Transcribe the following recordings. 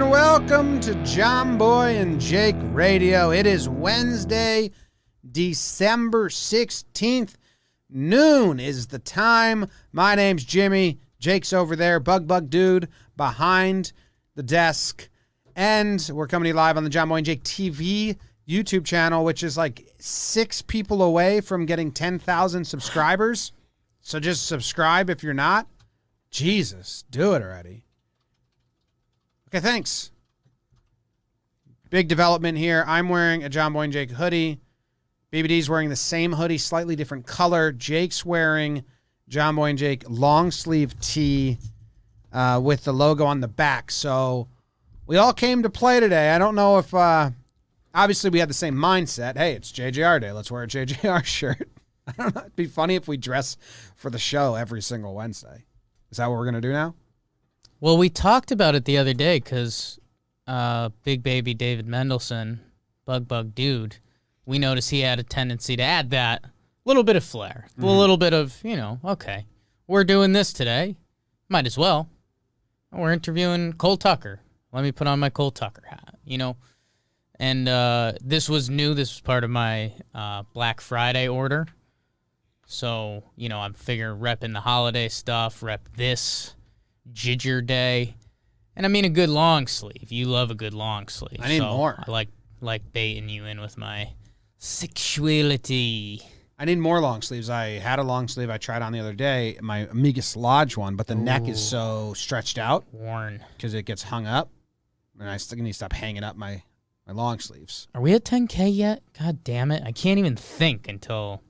welcome to Jomboy and Jake Radio. It is Wednesday, December 16th. Noon is the time. My name's Jimmy. Jake's over there. Bug Dude behind the desk. And we're coming to you live on the Jomboy and Jake TV YouTube channel, which is like 6 people away from getting 10,000 subscribers. So just subscribe if you're not. Jesus, do it already. Okay, thanks. Big development here. I'm wearing a Jomboy and Jake hoodie. BBD's wearing the same hoodie, slightly different color. Jake's wearing Jomboy and Jake long sleeve tee with the logo on the back. So we all came to play today. I don't know if, obviously we had the same mindset. Hey, it's JJR Day. Let's wear a JJR shirt. I don't know. It'd be funny if we dress for the show every single Wednesday. Is that what we're going to do now? Well, we talked about it the other day because Big Baby David Mendelsohn, Bug Dude, we noticed he had a tendency to add that little bit of flair, a little bit of, okay, we're doing this today. Might as well. We're interviewing Cole Tucker. Let me put on my Cole Tucker hat, And this was new. This was part of my Black Friday order. So, I'm figuring repping the holiday stuff, rep this Ginger Day. And I mean a good long sleeve. You love a good long sleeve. I need more. I like baiting you in with my sexuality. I need more long sleeves. I had a long sleeve I tried on the other day, my Amigas Lodge one, but the neck is so stretched out. Worn. Because it gets hung up. And I still need to stop hanging up my long sleeves. Are we at 10K yet? God damn it. I can't even think until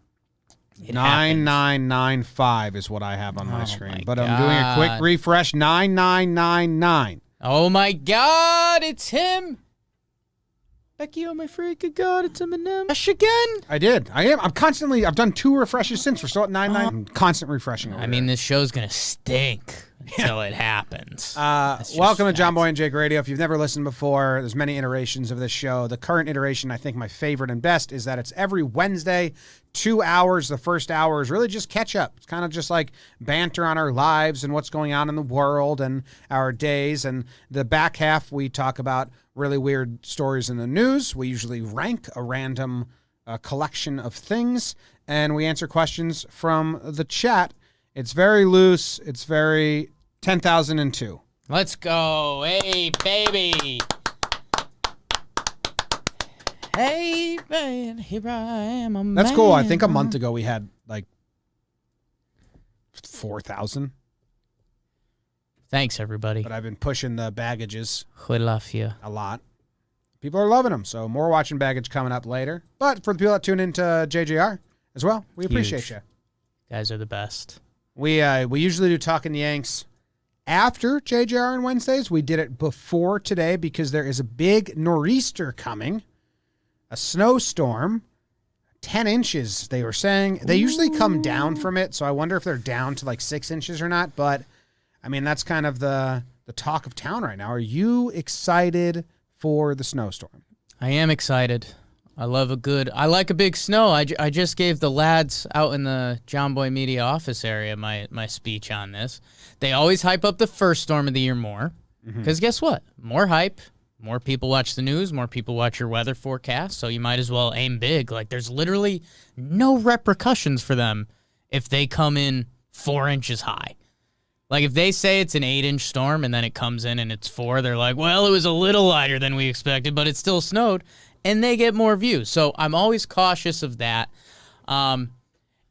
it 9995 is what I have on my screen. But God. I'm doing a quick refresh. 9999. Oh my God, it's him. Becky, oh my freaking God, it's Eminem. Fresh again? I did. I've done 2 refreshes since. We're still at 99. I'm constant refreshing. I mean, this show's going to stink until it happens. Welcome to Jomboy and Jake Radio. If you've never listened before, there's many iterations of this show. The current iteration, I think my favorite and best, is that it's every Wednesday, 2 hours. The first hour is really just catch up. It's kind of just like banter on our lives and what's going on in the world and our days. And the back half, we talk about really weird stories in the news. We usually rank a random collection of things, and we answer questions from the chat. It's very loose. It's very 10,002. Let's go. Hey, baby. Hey, man, here I am. That's cool. I think a month ago we had like 4,000. Thanks, everybody. But I've been pushing the baggages We love you. a lot. People are loving them, so more watching baggage coming up later. But for the people that tune into JJR as well, we appreciate you. Guys are the best. We usually do Talking Yanks after JJR on Wednesdays. We did it before today because there is a big nor'easter coming, a snowstorm, 10 inches, they were saying. They usually come down from it, so I wonder if they're down to like 6 inches or not. But, I mean, that's kind of the talk of town right now. Are you excited for the snowstorm? I am excited. I like a big snow. I just gave the lads out in the Jomboy Media office area my speech on this. They always hype up the first storm of the year more. Because guess what? More hype, more people watch the news, more people watch your weather forecast, so you might as well aim big. Like, there's literally no repercussions for them if they come in 4 inches high. Like, if they say it's an 8-inch storm and then it comes in and it's 4, they're like, well, it was a little lighter than we expected, but it still snowed, and they get more views. So I'm always cautious of that. And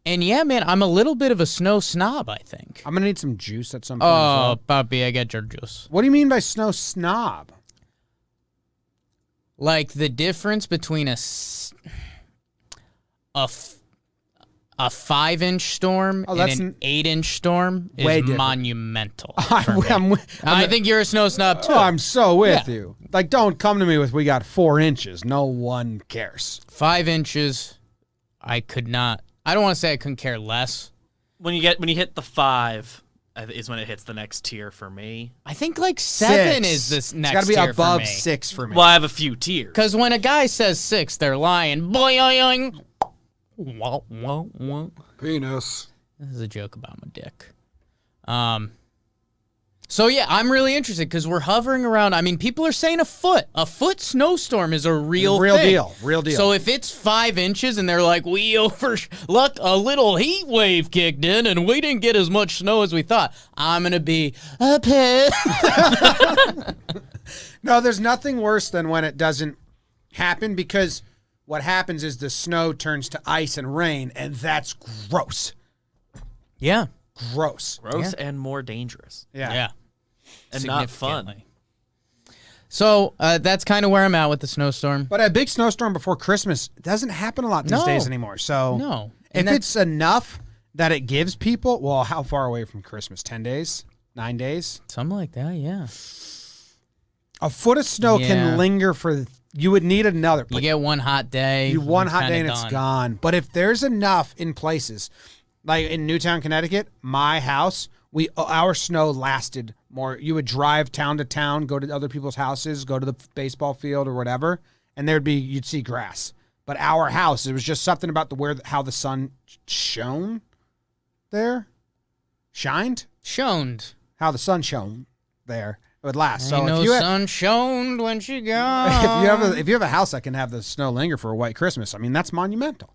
yeah, man, I'm a little bit of a snow snob, I think. I'm going to need some juice at some point. Oh, puppy, I got your juice. What do you mean by snow snob? Like, the difference between a 5-inch storm and an 8-inch storm is monumental. I think you're a snow snob, too. Oh, I'm so with you. Like, don't come to me with, we got 4 inches. No one cares. 5 inches, I don't want to say I couldn't care less. When you hit the 5 is when it hits the next tier for me. I think like 7 is this next tier. It's got to be above for 6 for me. Well, I have a few tiers. Because when a guy says 6, they're lying. Boing. Wah, wah, wah. Penis. This is a joke about my dick. So, yeah, I'm really interested because we're hovering around. I mean, people are saying a foot. A foot snowstorm is a real thing. Real deal. So if it's 5 inches and they're like, we overlooked a little heat wave kicked in and we didn't get as much snow as we thought, I'm going to be pissed. No, there's nothing worse than when it doesn't happen, because what happens is the snow turns to ice and rain, and that's gross. Yeah. Gross. Gross and more dangerous. Yeah. And not fun. Significantly. So that's kind of where I'm at with the snowstorm. But a big snowstorm before Christmas doesn't happen a lot these days anymore. So No. if it's enough that it gives people, well, how far away from Christmas? 10 days? 9 days? Something like that, yeah. A foot of snow Yeah. can linger for, you would need another. You get one hot day. One hot kinda day and it's gone. But if there's enough in places, like in Newtown, Connecticut, my house, our snow lasted more. You would drive town to town, go to other people's houses, go to the baseball field or whatever, and you'd see grass. But our house, it was just something about how the sun shone there. Shined? Shoned. How the sun shone there. It would last. So Ain't no if you sun shone when she gone. if you have a house that can have the snow linger for a white Christmas, I mean, that's monumental.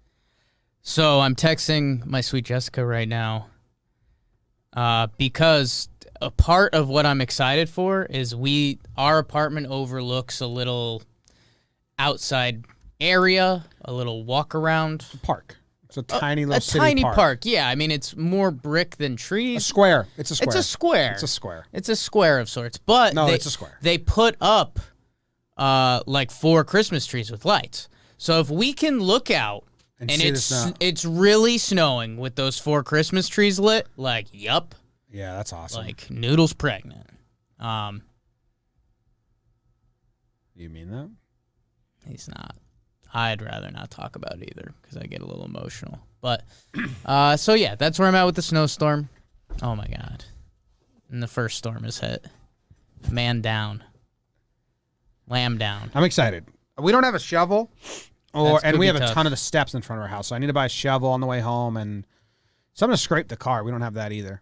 So I'm texting my sweet Jessica right now because a part of what I'm excited for is our apartment overlooks a little outside area, a little walk around. Park. It's a tiny little city tiny park. park. Yeah, I mean it's more brick than trees. A square. It's a square. It's a square. It's a square. It's a square of sorts. But it's a square. They put up like 4 Christmas trees with lights. So if we can look out and see the snow. it's really snowing with those 4 Christmas trees lit, like yup. Yeah, that's awesome. Like Noodle's pregnant. You mean that? He's not. I'd rather not talk about it either because I get a little emotional. But so yeah, that's where I'm at with the snowstorm. Oh my god. And the first storm is hit. Man down. Lamb down. I'm excited. We don't have a shovel, and we have a tough. ton of the steps in front of our house. So I need to buy a shovel on the way home and something to scrape the car. We don't have that either.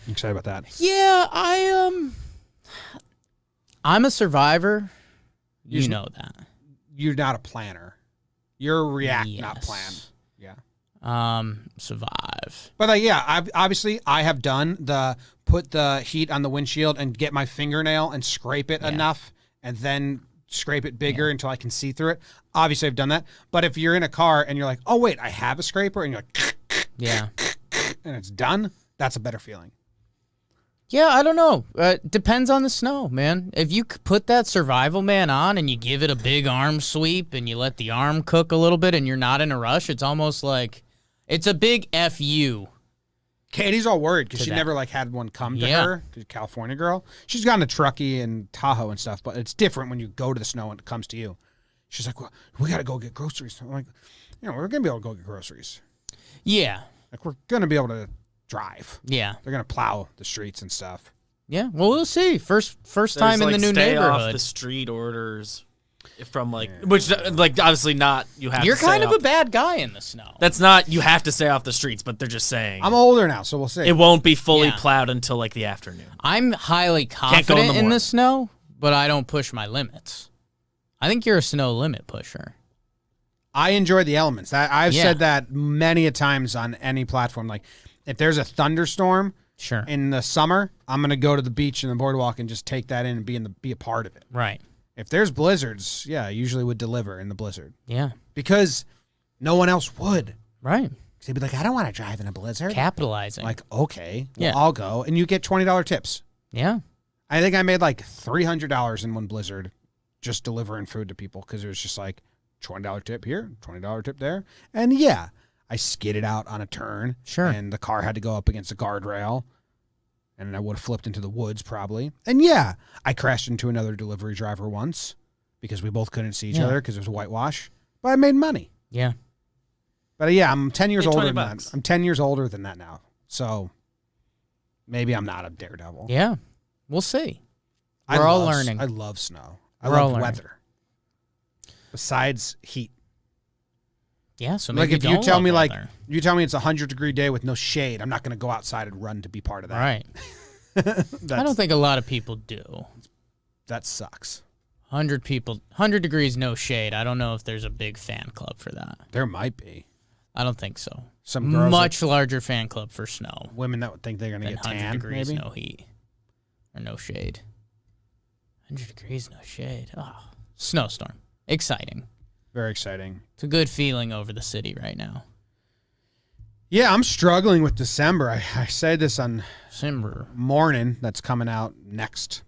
I'm excited about that. Yeah, I'm a survivor. You know that. You're not a planner. You're a react, not Yes. plan. Yeah. Survive. But I have done put the heat on the windshield and get my fingernail and scrape it enough and then scrape it bigger until I can see through it. Obviously, I've done that. But if you're in a car and you're like, oh, wait, I have a scraper, and you're like, Yeah. and it's done, that's a better feeling. Yeah, I don't know. Depends on the snow, man. If you put that survival man on and you give it a big arm sweep and you let the arm cook a little bit and you're not in a rush, it's almost like it's a big FU. Katie's all worried because she that. never had one come to Yeah. her. She's a California girl. She's gotten a Truckee and Tahoe and stuff, but it's different when you go to the snow and it comes to you. She's like, well, we got to go get groceries. I'm like, we're going to be able to go get groceries. Yeah. Like, we're going to be able to drive. Yeah. They're going to plow the streets and stuff. Yeah. Well, we'll see. First time in the new stay neighborhood. off the street orders from which obviously not you have You're to kind stay of off. a bad guy in the snow. That's not you have to stay off the streets, but they're just saying I'm older now, so we'll see. it won't be fully Yeah. plowed until the afternoon. I'm highly go in confident the in the morning. snow, but I don't push my limits. I think you're a snow limit pusher. I enjoy the elements. I've Yeah. said that many a times on any platform. Like, if there's a thunderstorm Sure. in the summer, I'm going to go to the beach and the boardwalk and just take that in and be a part of it. Right. If there's blizzards, I usually would deliver in the blizzard Yeah. because no one else would. Right. They'd be like, I don't want to drive in a blizzard. Capitalizing. Like, okay, well, Yeah. I'll go. And you get $20 tips. Yeah. I think I made like $300 in one blizzard just delivering food to people because it was just like $20 tip here, $20 tip there. And yeah, I skidded out on a turn. Sure. And the car had to go up against a guardrail. And I would have flipped into the woods probably. And yeah, I crashed into another delivery driver once because we both couldn't see each other because it was a whitewash. But I made money. Yeah. But yeah, I'm 10 years Made older 20 than bucks. that. I'm 10 years older than that now. So maybe I'm not a daredevil. Yeah. We'll see. I We're all love- learning. I love snow. I We're all love learning. weather. Besides heat. Yeah. So Like maybe if you don't tell love me weather. you tell me it's 100-degree day with no shade, I'm not going to go outside and run to be part of that. Right. I don't think a lot of people do. That sucks. 100 people, 100 degrees, no shade. I don't know if there's a big fan club for that. There might be. I don't think so. Some girls much larger fan club for snow. Women that would think they're going to get 100 tan, degrees, maybe? no heat. Or no shade. 100 degrees, no shade. Oh, snowstorm. Exciting. Very exciting. It's a good feeling over the city right now. Yeah, I'm struggling with December. I say this on December morning that's coming out next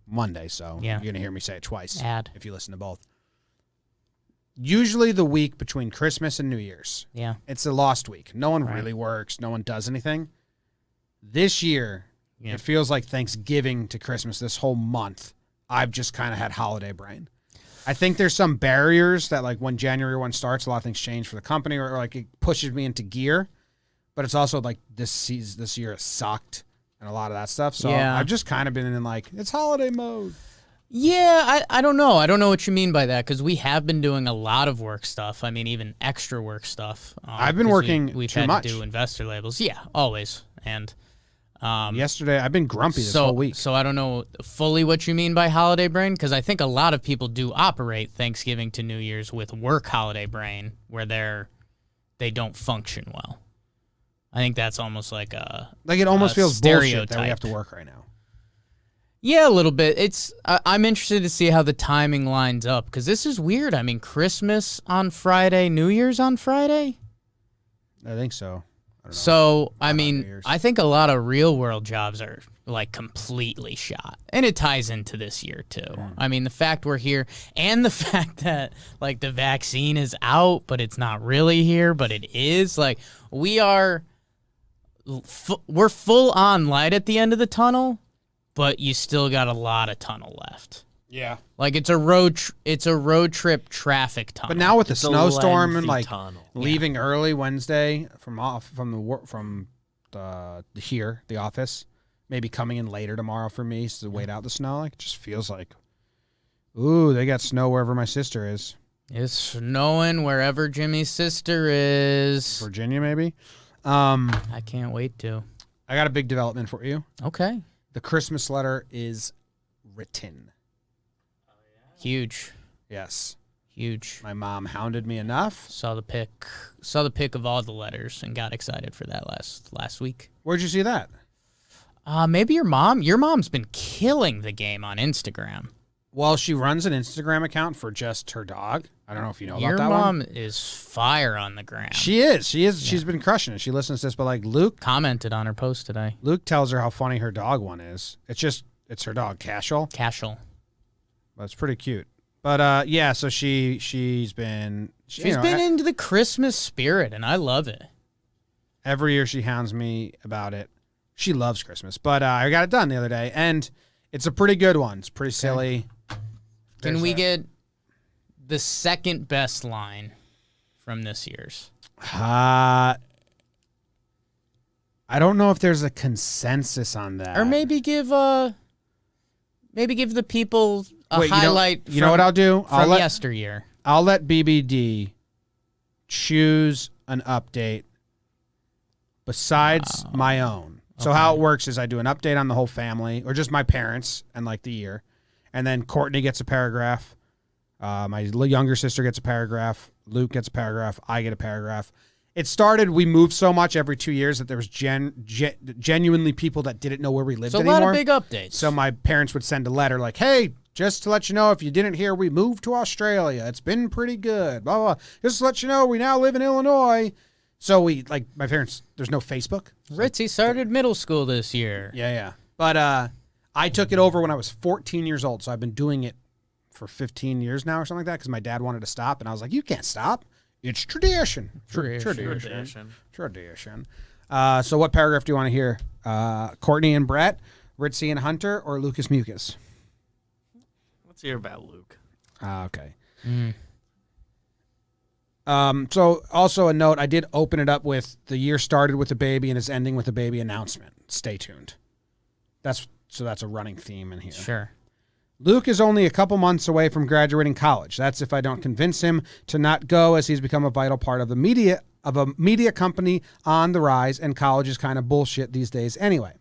Monday, so Yeah. you're going to hear me say it twice Ad. if you listen to both. Usually the week between Christmas and New Year's, Yeah. it's a lost week. No one Right. really works. No one does anything. This year, Yeah. it feels like Thanksgiving to Christmas this whole month. I've just kind of had holiday brain. I think there's some barriers that, like, when January 1 starts, a lot of things change for the company, or like it pushes me into gear. But it's also like this year has sucked and a lot of that stuff. So Yeah. I've just kind of been in like, it's holiday mode. Yeah, I don't know. I don't know what you mean by that because we have been doing a lot of work stuff. I mean, even extra work stuff. I've been 'cause working we've too had much. to do investor labels. Yeah, always. And Yesterday, I've been grumpy this whole week. So I don't know fully what you mean by holiday brain because I think a lot of people do operate Thanksgiving to New Year's with work holiday brain where they don't function well. I think that's almost like It almost feels bullshit that we stereotype. have to work right now. Yeah, a little bit. I'm interested to see how the timing lines up because this is weird. I mean, Christmas on Friday, New Year's on Friday. I think so. I don't know. So, I Not mean, New Year's. I think a lot of real world jobs are like completely shot. And it ties into this year too. I mean, the fact we're here and the fact that like the vaccine is out, but it's not really here, but it is. Like we're full on light at the end of the tunnel, but you still got a lot of tunnel left. Yeah. Like it's a road trip traffic tunnel. But now with the It's a snowstorm and lengthy like tunnel. leaving early Wednesday from the office, maybe coming in later tomorrow for me to wait out the snow, like it just feels like, ooh, they got snow wherever my sister is. It's snowing wherever Jimmy's sister is. Virginia, maybe. I can't wait to. I got a big development for you. Okay. The Christmas letter is written. Huge. Yes. Huge. My mom hounded me enough. Saw the pic of all the letters and got excited for that last week. Where'd you see that? Maybe your mom. Your mom's been killing the game on Instagram. Well, she runs an Instagram account for just her dog. I don't know if you know Your about that one. mom is fire on the gram. She is. She's been crushing it. She listens to this, but like Luke Commented on her post today. tells her how funny her dog one is. It's her dog, Cashel. Cashel. That's pretty cute. But yeah, so she's been Into the Christmas spirit, and I love it. every year she hounds me about it. She loves Christmas, but I got it done the other day, and it's a pretty good one. It's pretty silly. Can we get the second best line from this year's? I don't know if there's a consensus on that. Or maybe give the people a Wait, highlight. You know what I'll do? From yesteryear. I'll let BBD choose an update besides my own. So how it works is I do an update on the whole family, or just my parents and like the year, and then Courtney gets a paragraph. My younger sister gets a paragraph. Luke gets a paragraph. I get a paragraph. It started, we moved so much every 2 years that there was genuinely people that didn't know where we lived So a anymore. lot of big updates. So my parents would send a letter like, hey, just to let you know, if you didn't hear, we moved to Australia. It's been pretty good. Blah, blah, blah. Just to let you know, we now live in Illinois. So my parents, there's no Facebook. Ritzy started middle school this year. Yeah. But I took it over when I was 14 years old. So I've been doing it for 15 years now or something like that because my dad wanted to stop. And I was like, you can't stop. It's tradition. Tradition. So what paragraph do you want to hear? Courtney and Brett, Ritzy and Hunter, or Lucas Mucus? Let's hear about Luke. Okay. So also a note, I did open it up with the year started with a baby and is ending with a baby announcement. Stay tuned. That's a running theme in here. Sure. Luke is only a couple months away from graduating college. That's if I don't convince him to not go, as he's become a vital part of a media company on the rise, and college is kind of bullshit these days anyway.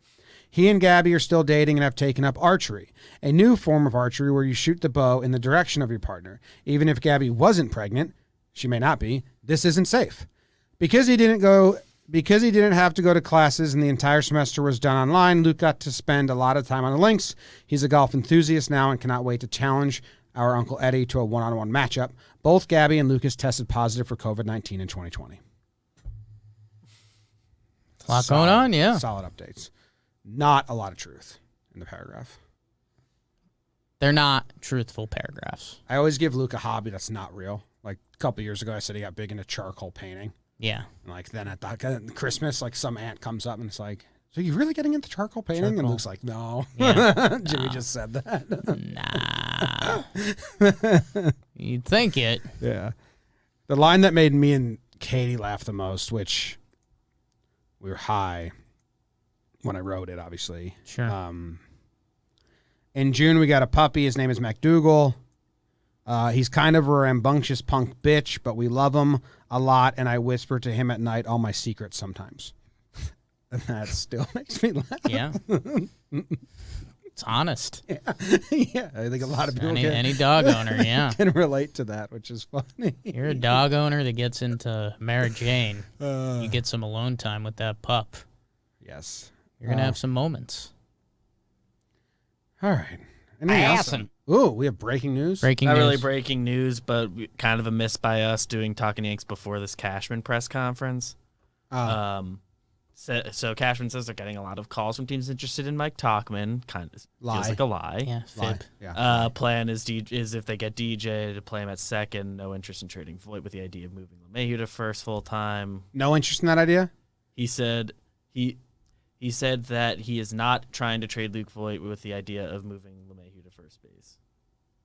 He and Gabby are still dating and have taken up archery, a new form of archery where you shoot the bow in the direction of your partner. Even if Gabby wasn't pregnant, she may not be, this isn't safe. Because he didn't have to go to classes and the entire semester was done online, Luke got to spend a lot of time on the links. He's a golf enthusiast now and cannot wait to challenge our Uncle Eddie to a one-on-one matchup. Both Gabby and Lucas tested positive for COVID-19 in 2020. A lot going on, yeah. Solid updates. Not a lot of truth in the paragraph. They're not truthful paragraphs. I always give Luke a hobby that's not real. Like a couple years ago, I said he got big into charcoal painting. Yeah. And like then at Christmas, like some aunt comes up and it's like, so you really getting into charcoal painting? And Luke's like, no. Yeah. Jimmy just said that. Nah. You'd think it. Yeah. The line that made me and Katie laugh the most, which we were high when I wrote it, obviously. Sure. In June, we got a puppy. His name is MacDougal. He's kind of a rambunctious punk bitch, but we love him a lot, and I whisper to him at night all my secrets sometimes. And that still makes me laugh. Yeah. It's honest. Yeah. Yeah, I think a lot of people Any dog owner, yeah. can relate to that, which is funny. You're a dog owner that gets into Mary Jane. You get some alone time with that pup. Yes. You're going to have some moments. All right. Anything else? Ooh, we have breaking news. Breaking Not news. really breaking news, but kind of a miss by us doing Talking Yanks before this Cashman press conference. So Cashman says they're getting a lot of calls from teams interested in Mike Tauchman. Kind of feels like a lie. Yeah, fib. Yeah. Plan is if they get DJ to play him at second. No interest in trading Voit with the idea of moving LeMahieu to first full time. No interest in that idea? He said he said that he is not trying to trade Luke Voit with the idea of moving LeMahieu to first base.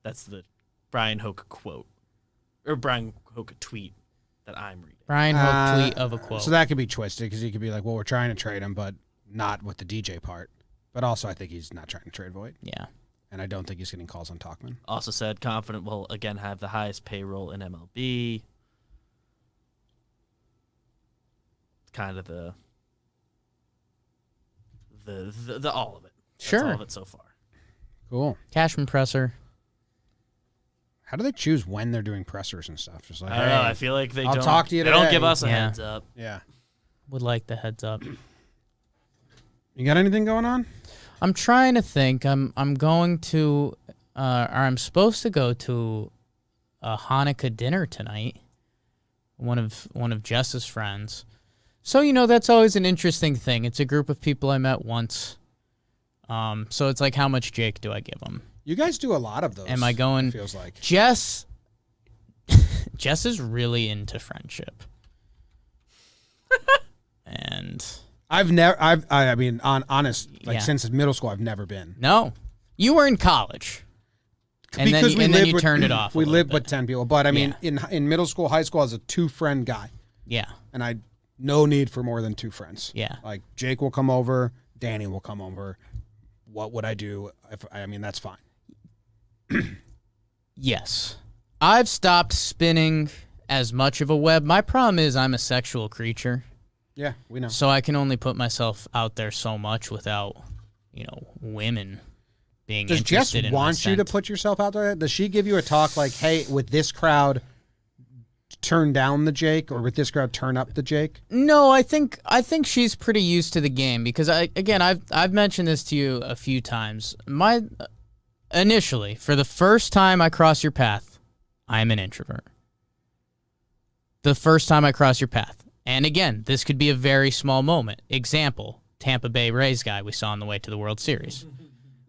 That's the Brian Hoke quote, or Brian Hoke tweet that I'm reading. Brian Hoke tweet of a quote. So that could be twisted because he could be like, well, we're trying to trade him, but not with the DJ part. But also, I think he's not trying to trade Voit. Yeah. And I don't think he's getting calls on Tauchman. Also said confident will again have the highest payroll in MLB. Kind of the all of it. That's Sure. all of it so far. Cool. Cashman presser. How do they choose when they're doing pressers and stuff? Just like, I don't know. I feel like I'll talk to you They don't today. give us a Yeah. heads up. Yeah. Would like the heads up. You got anything going on? I'm trying to think. I'm going to, or I'm supposed to go to a Hanukkah dinner tonight. One of Jess's friends. So that's always an interesting thing. It's a group of people I met once. So it's like, how much Jake do I give them? You guys do a lot of those. Am I going? It feels like. Jess is really into friendship. And I mean, honest, since middle school, I've never been. no, you were in college. And then you turned it off. We lived with 10 people. But I mean, in middle school, high school, I was a 2-friend guy. Yeah. And I no need for more than 2 friends. Yeah. Like Jake will come over, Danny will come over. What would I do? That's fine. Yes. I've stopped spinning as much of a web. My problem is I'm a sexual creature. Yeah, we know. So I can only put myself out there so much without, women being Does interested Jess in my want you to scent. put yourself out there? Does she give you a talk like, hey, with this crowd, turn down the Jake, or with this crowd, turn up the Jake? No, I think she's pretty used to the game because I've mentioned this to you a few times. Initially, for the first time I cross your path, I'm an introvert. The first time I cross your path. And again, this could be a very small moment. Example, Tampa Bay Rays guy we saw on the way to the World Series.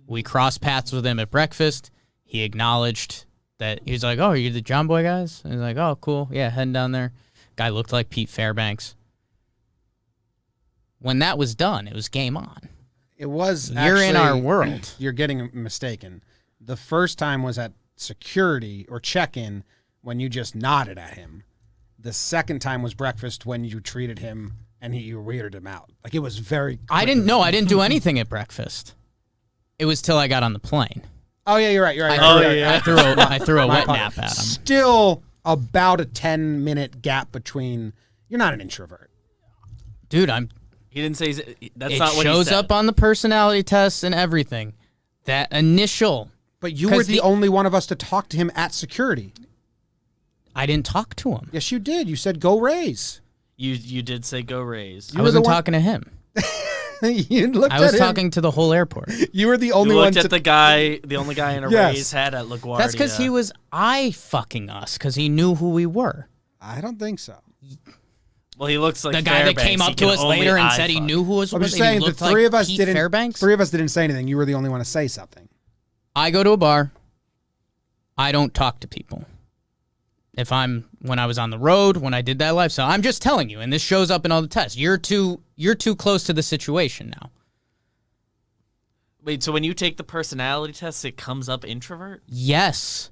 We crossed paths with him at breakfast. He acknowledged that he was like, "Oh, are you the Jomboy guys?" And he's like, "Oh, cool. Yeah, heading down there." Guy looked like Pete Fairbanks. When that was done, it was game on. It was You're in our world. You're getting mistaken. The first time was at security or check-in when you just nodded at him. The second time was breakfast when you treated him and you weirded him out. Like, it was very quick. I didn't do anything at breakfast. It was till I got on the plane. Oh, yeah, you're right. I threw a wet nap at him. Still about a 10-minute gap between. You're not an introvert. Dude, He didn't say that's It not what he shows said. up on the personality tests and everything. That initial. But you were 'Cause the only one of us to talk to him at security. I didn't talk to him. Yes, you did. You said go Rays. You did say go Rays. I wasn't talking to him. You looked I was at him. talking to the whole airport. You were the You only one looked to at the only guy in a Yes. Rays hat at LaGuardia. That's because he was eye-fucking us, because he knew who we were. I don't think so. Well, he looks like The guy that Fairbanks. came He up to can us only later and eye said he fuck. knew who was I'm just and he saying the looked three like of us Pete didn't. Fairbanks. Three of us didn't say anything. You were the only one to say something. I go to a bar. I don't talk to people. When I was on the road, when I did that lifestyle, I'm just telling you, and this shows up in all the tests. You're too close to the situation now. Wait, so when you take the personality test, it comes up introvert? Yes.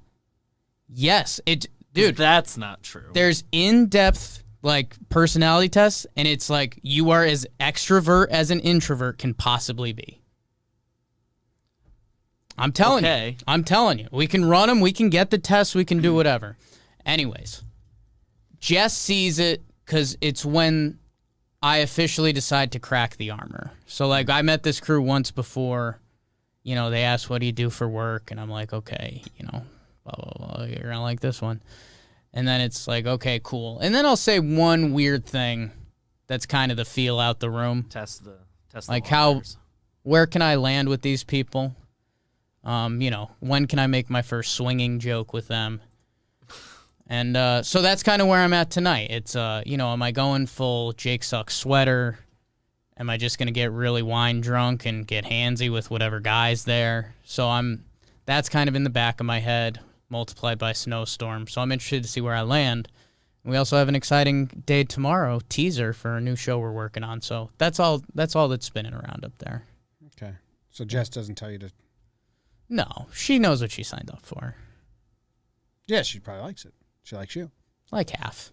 Dude, That's not true. there's in-depth like personality tests, and it's like you are as extrovert as an introvert can possibly be. I'm telling Okay. you. I'm telling you. We can run them. We can get the tests. We can do whatever. Anyways, Jess sees it because it's when I officially decide to crack the armor. So, like, I met this crew once before. You know, they asked, what do you do for work? And I'm like, okay, blah, blah, blah. You're going to like this one. And then it's like, okay, cool. And then I'll say one weird thing that's kind of the feel out the room. Test the Like waters. where can I land with these people? When can I make my first swinging joke with them? And so that's kind of where I'm at tonight. It's, am I going full Jake Sucks sweater? Am I just going to get really wine drunk and get handsy with whatever guy's there? So that's kind of in the back of my head, multiplied by snowstorm. So I'm interested to see where I land. We also have an exciting day tomorrow, teaser for a new show we're working on. So that's all that's spinning around up there. Okay. So Jess doesn't tell you to. No, she knows what she signed up for. Yeah, she probably likes it. She likes you. Like half.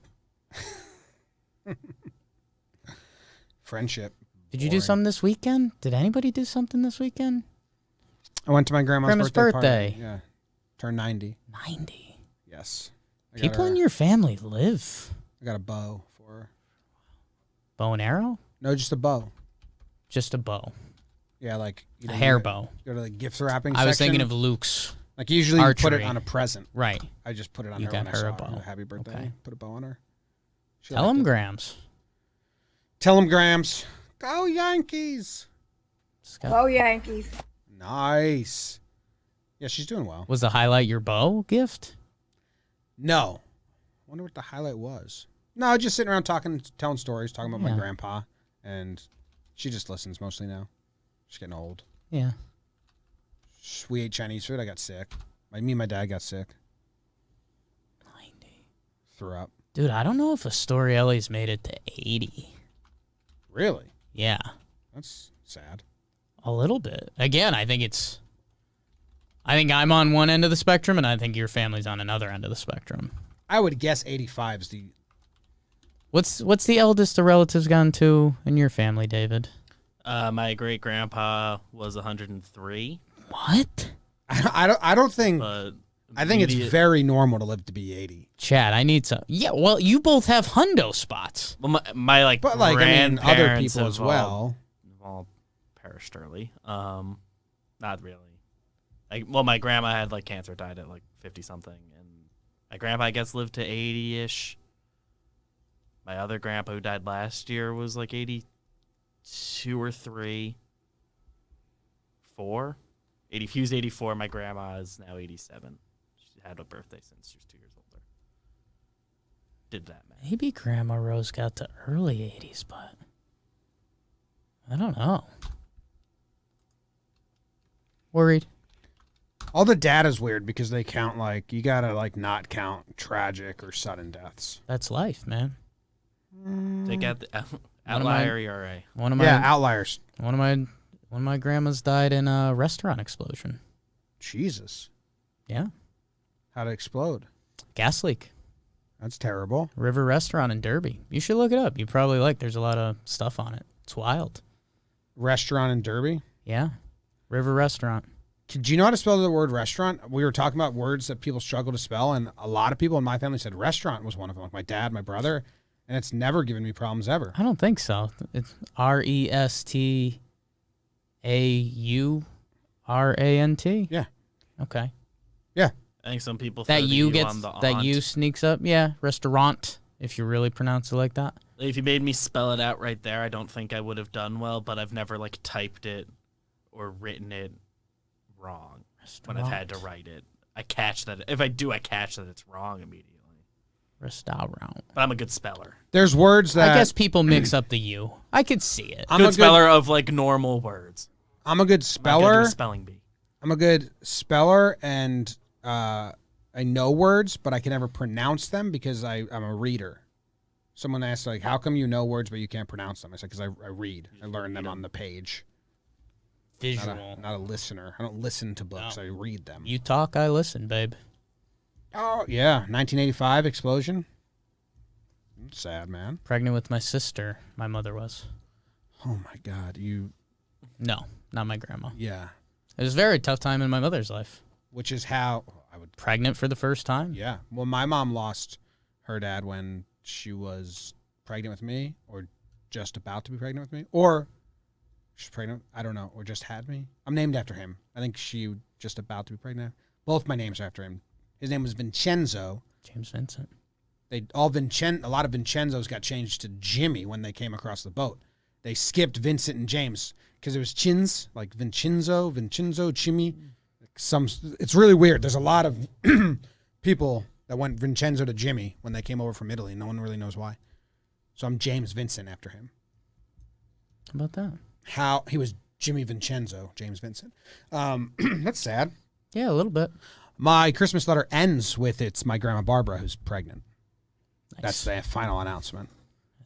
Friendship. Did you do something this weekend? Did anybody do something this weekend? I went to my grandma's birthday. birthday. Party. Yeah. Turned 90. 90. Yes. People in your family live. I got a bow for her. Bow and arrow? No, just a bow. Just a bow. Yeah, like A hair bow. Go to the gift wrapping I was section. thinking of Luke's. Like usually you put it archery. on a present. Right. I just put it on You her got when I her saw a bow. Happy birthday. Okay. Put a bow on her. She Tell liked him, it. Grams. Tell him, Grams. Go Yankees. Go Yankees. Nice. Yeah, she's doing well. Was the highlight your bow gift? No. I wonder what the highlight was. No, just sitting around talking, telling stories, talking about my Yeah. grandpa. And she just listens mostly now. She's getting old. Yeah. We ate Chinese food. I got sick. Me and my dad got sick. 90. Threw up. Dude, I don't know if Astoria Ellie's made it to 80. Really? Yeah. That's sad. A little bit. Again, I think I'm on one end of the spectrum, and I think your family's on another end of the spectrum. I would guess 85 is the... What's the eldest the relatives gone to in your family, David? My great grandpa was 103. What? I don't think... But I think it's immediate- very normal to live to be 80. Chad, I need some. Yeah, well, you both have hundo spots. Well, my like, But like, I mean, other grandparents people as have well. all perished early. Not really. My grandma had like cancer, died at like 50 something, and my grandpa I guess lived to 80-ish. My other grandpa who died last year was like 82 or 3. 4. He was 84. My grandma is now 87. She had a birthday since she was 2 years older. Did that, man. Maybe Grandma Rose got to early 80s, but I don't know. Worried. All the data's weird because they count like, you gotta like not count tragic or sudden deaths. That's life, man. Take out the my- outlier ERA. One of my Yeah, outliers. one of my grandmas died in a restaurant explosion. Jesus. Yeah. How'd it explode? Gas leak. That's terrible. River Restaurant in Derby. You should look it up. You probably there's a lot of stuff on it. It's wild. Restaurant in Derby? Yeah. River Restaurant. Do you know how to spell the word restaurant? We were talking about words that people struggle to spell, and a lot of people in my family said restaurant was one of them. Like my dad, my brother, and it's never given me problems ever. I don't think so. It's RESTAURANT. Yeah. Okay. Yeah. I think some people That throw the U U gets on the that aunt. U sneaks up. Yeah, restaurant. If you really pronounce it like that. If you made me spell it out right there, I don't think I would have done well, but I've never like typed it or written it wrong when I've had to write it. I catch that. If I do, I catch that it's wrong immediately. Restaurant. But I'm a good speller. There's words that I guess people mix up the U. I could see it. I'm a Good speller of like normal words. I'm a good I'm not gonna do speller. a spelling bee. I'm a good speller, and I know words, but I can never pronounce them because I'm a reader. Someone asked, like, how come you know words but you can't pronounce them? I said, because I read. I learn them on the page. Visual. Not a listener. I don't listen to books. I read them. You talk, I listen, babe. Oh, yeah. 1985 explosion. Sad, man. Pregnant with my sister, my mother was. Oh, my God. No, not my grandma. Yeah. It was a very tough time in my mother's life. Which is how I would. Pregnant for the first time. Yeah. Well, my mom lost her dad when she was pregnant with me, or just about to be pregnant with me, or she's pregnant. I don't know, or just had me. I'm named after him. I think she was just about to be pregnant. Both my names are after him. His name was Vincenzo. James Vincent. A lot of Vincenzos got changed to Jimmy when they came across the boat. They skipped Vincent and James because it was chins, like Vincenzo, Jimmy. It's really weird. There's a lot of people that went Vincenzo to Jimmy when they came over from Italy. No one really knows why. So I'm James Vincent after him. How about that? How he was Jimmy Vincenzo, James Vincent. That's sad. Yeah, a little bit. My Christmas letter ends with it's my grandma Barbara who's pregnant. Nice. That's the final announcement.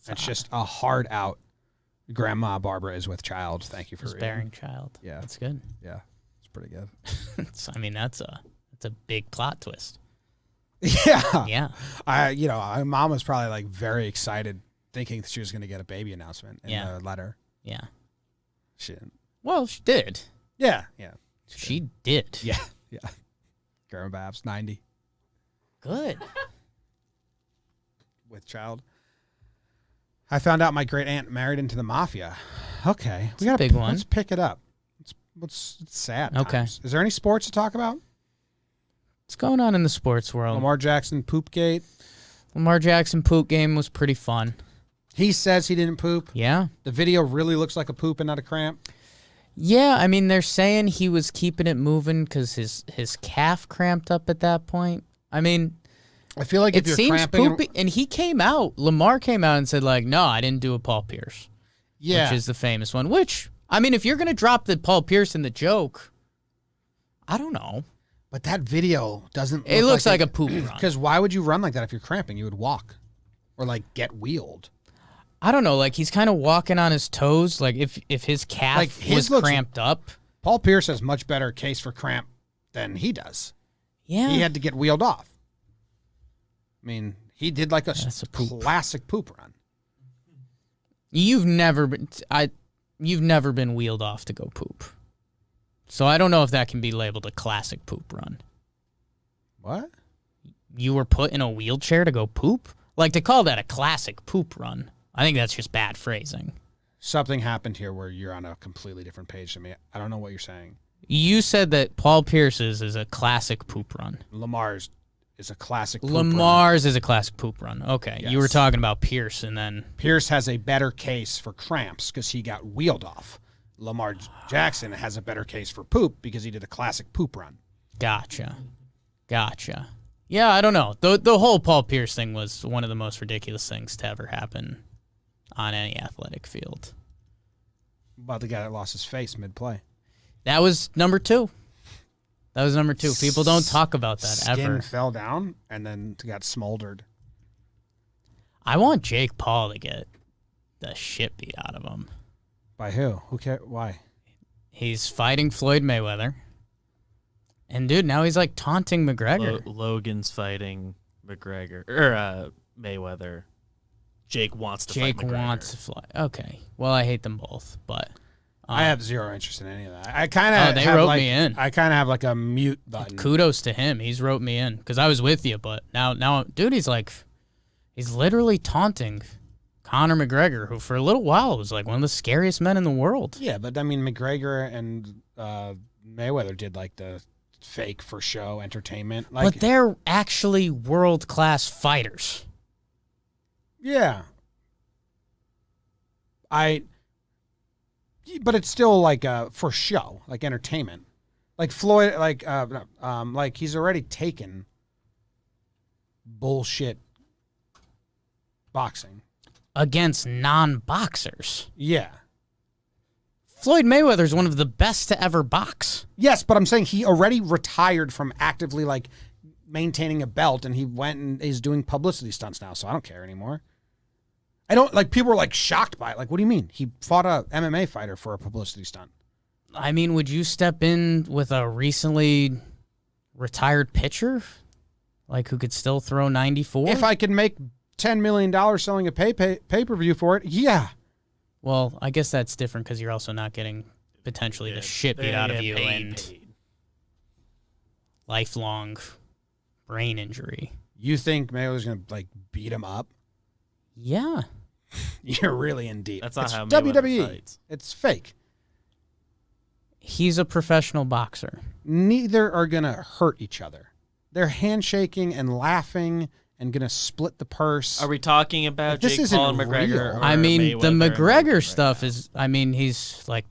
It's just a hard out. Grandma Barbara is with child. Thank you for His reading. bearing child. Yeah. That's good. Yeah, it's pretty good. That's a big plot twist. Yeah. Yeah. My mom was probably like very excited, thinking she was going to get a baby announcement in Yeah. the letter. Yeah. She didn't. Well, she did. Yeah. Yeah. She did. Yeah. Yeah. Grandma Babs, 90 Good. with child. I found out my great aunt married into the mafia. Okay, we got a big one. Let's pick it up. It's sad. Okay. Times. Is there any sports to talk about? What's going on in the sports world? Lamar Jackson Poopgate. Lamar Jackson poop game was pretty fun. He says he didn't poop. Yeah. The video really looks like a poop and not a cramp. Yeah, I mean, they're saying he was keeping it moving because his calf cramped up at that point. I mean, I feel like it if you're seems cramping, poopy. And he came out, Lamar came out and said, like, no, I didn't do a Paul Pierce. yeah, Which is the famous one. Which, I mean, if you're going to drop the Paul Pierce in the joke, I don't know. but that video doesn't. It looks like a poop run. Because why would you run like that if you're cramping? You would walk, or like get wheeled. I don't know. Like, he's kind of walking on his toes. Like, if his calf Like, his was looks- cramped up. Paul Pierce has much better case for cramp than he does. Yeah. He had to get wheeled off. I mean, he did like a That's a poop. classic poop run. You've never been wheeled off to go poop. So I don't know if that can be labeled a classic poop run. What? You were put in a wheelchair to go poop? Like, to call that a classic poop run, I think that's just bad phrasing. Something happened here where you're on a completely different page than me. I don't know what you're saying. You said that Paul Pierce's is a classic poop run. Lamar's is a classic poop run. Lamar's is a classic poop run. Okay, Yes. you were talking about Pierce, and then Pierce has a better case for cramps because he got wheeled off. Lamar Jackson has a better case for poop because he did a classic poop run. Gotcha. Yeah, I don't know. The whole Paul Pierce thing was one of the most ridiculous things to ever happen on any athletic field. About the guy that lost his face mid-play. That was number 2. People don't talk about that Skin ever. fell down and then got smoldered. I want Jake Paul to get the shit beat out of him. By who? Who cares? Why? He's fighting Floyd Mayweather. And, dude, now he's, like, taunting McGregor. Logan's fighting McGregor or Mayweather. Jake wants to fight Jake McGregor. wants to fly. Okay. Well, I hate them both, but... I have zero interest in any of that. I kind of they wrote me in. I kind of have like a mute button. Kudos to him. He's wrote me in because I was with you, but now, dude, he's like, He's literally taunting Conor McGregor, who for a little while was like one of the scariest men in the world. Yeah, but I mean, McGregor and Mayweather did like the fake for show entertainment. Like, But they're actually world-class fighters. yeah. But it's still like for show, like entertainment. Like Floyd, like he's already taken bullshit boxing. Against non-boxers. Yeah. Floyd Mayweather's one of the best to ever box. Yes, but I'm saying he already retired from actively like maintaining a belt, and he went and is doing publicity stunts now. So I don't care anymore. I don't like people were like shocked by it. Like, what do you mean? He fought a MMA fighter for a publicity stunt. I mean, would you step in with a recently retired pitcher, like who could still throw 94? If I could make $10 million selling a pay-per-view for it, yeah. Well, I guess that's different because you're also not getting potentially the shit beat out of you and lifelong brain injury. You think Mayweather's going to like beat him up? Yeah. You're really in deep. That's not it's how Mayweather WWE. fights. It's fake. He's a professional boxer. Neither are going to hurt each other. They're handshaking and laughing and going to split the purse. Are we talking about This Jake isn't Paul and McGregor? real. Or I mean, Mayweather the and McGregor right stuff now? is, I mean, he's like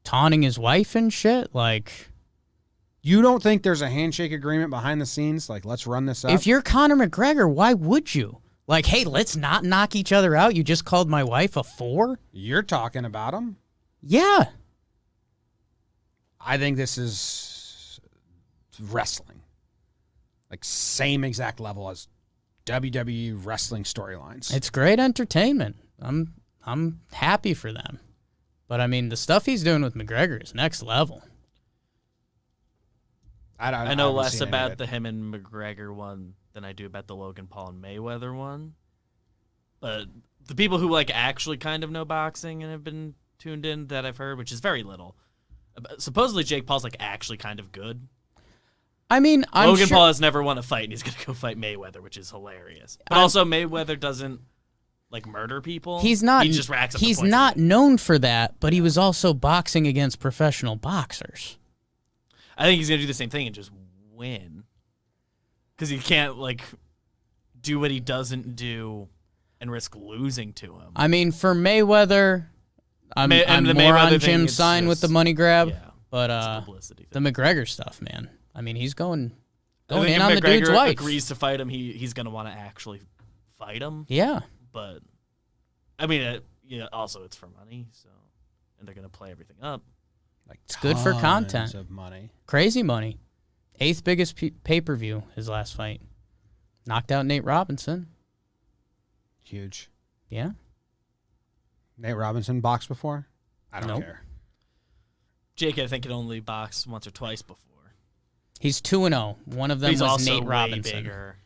taunting his wife and shit. Like, You don't think there's a handshake agreement behind the scenes? Like, let's run this up? if you're Conor McGregor, why would you? Like, hey, let's not knock each other out. You just called my wife a 4? You're talking about him. Yeah. I think this is wrestling. Like, same exact level as WWE wrestling storylines. It's great entertainment. I'm happy for them. But I mean, the stuff he's doing with McGregor is next level. I I know haven't less seen any of about it. the him and McGregor one than I do about the Logan Paul and Mayweather one. But the people who like actually kind of know boxing and have been tuned in that I've heard, which is very little. Supposedly Jake Paul's like actually kind of good. I mean, I'm Logan sure, Paul has never won a fight, and he's gonna go fight Mayweather, which is hilarious. But also Mayweather doesn't like murder people. he's not. He just racks up the He's points not a game. known for that, but he was also boxing against professional boxers. I think he's gonna do the same thing and just win, because he can't like do what he doesn't do and risk losing to him. I mean, for Mayweather, I'm And the more Mayweather on thing, Jim's it's side with the just- money grab, Yeah, but it's publicity the thing. McGregor stuff, man. I mean, he's going I think in if on the dude's McGregor wife. agrees to fight him, he's gonna want to actually fight him. Yeah. But I mean, also it's for money, so and they're gonna play everything up. Like, It's good for tons content. of money. Crazy money. 8th biggest pay-per-view, his last fight. Knocked out Nate Robinson. Huge. Yeah. Nate Robinson boxed before? I don't Nope. care. Jake, I think, had only boxed once or twice before. He's 2-0. One of But them he's was also Nate way Robinson. bigger.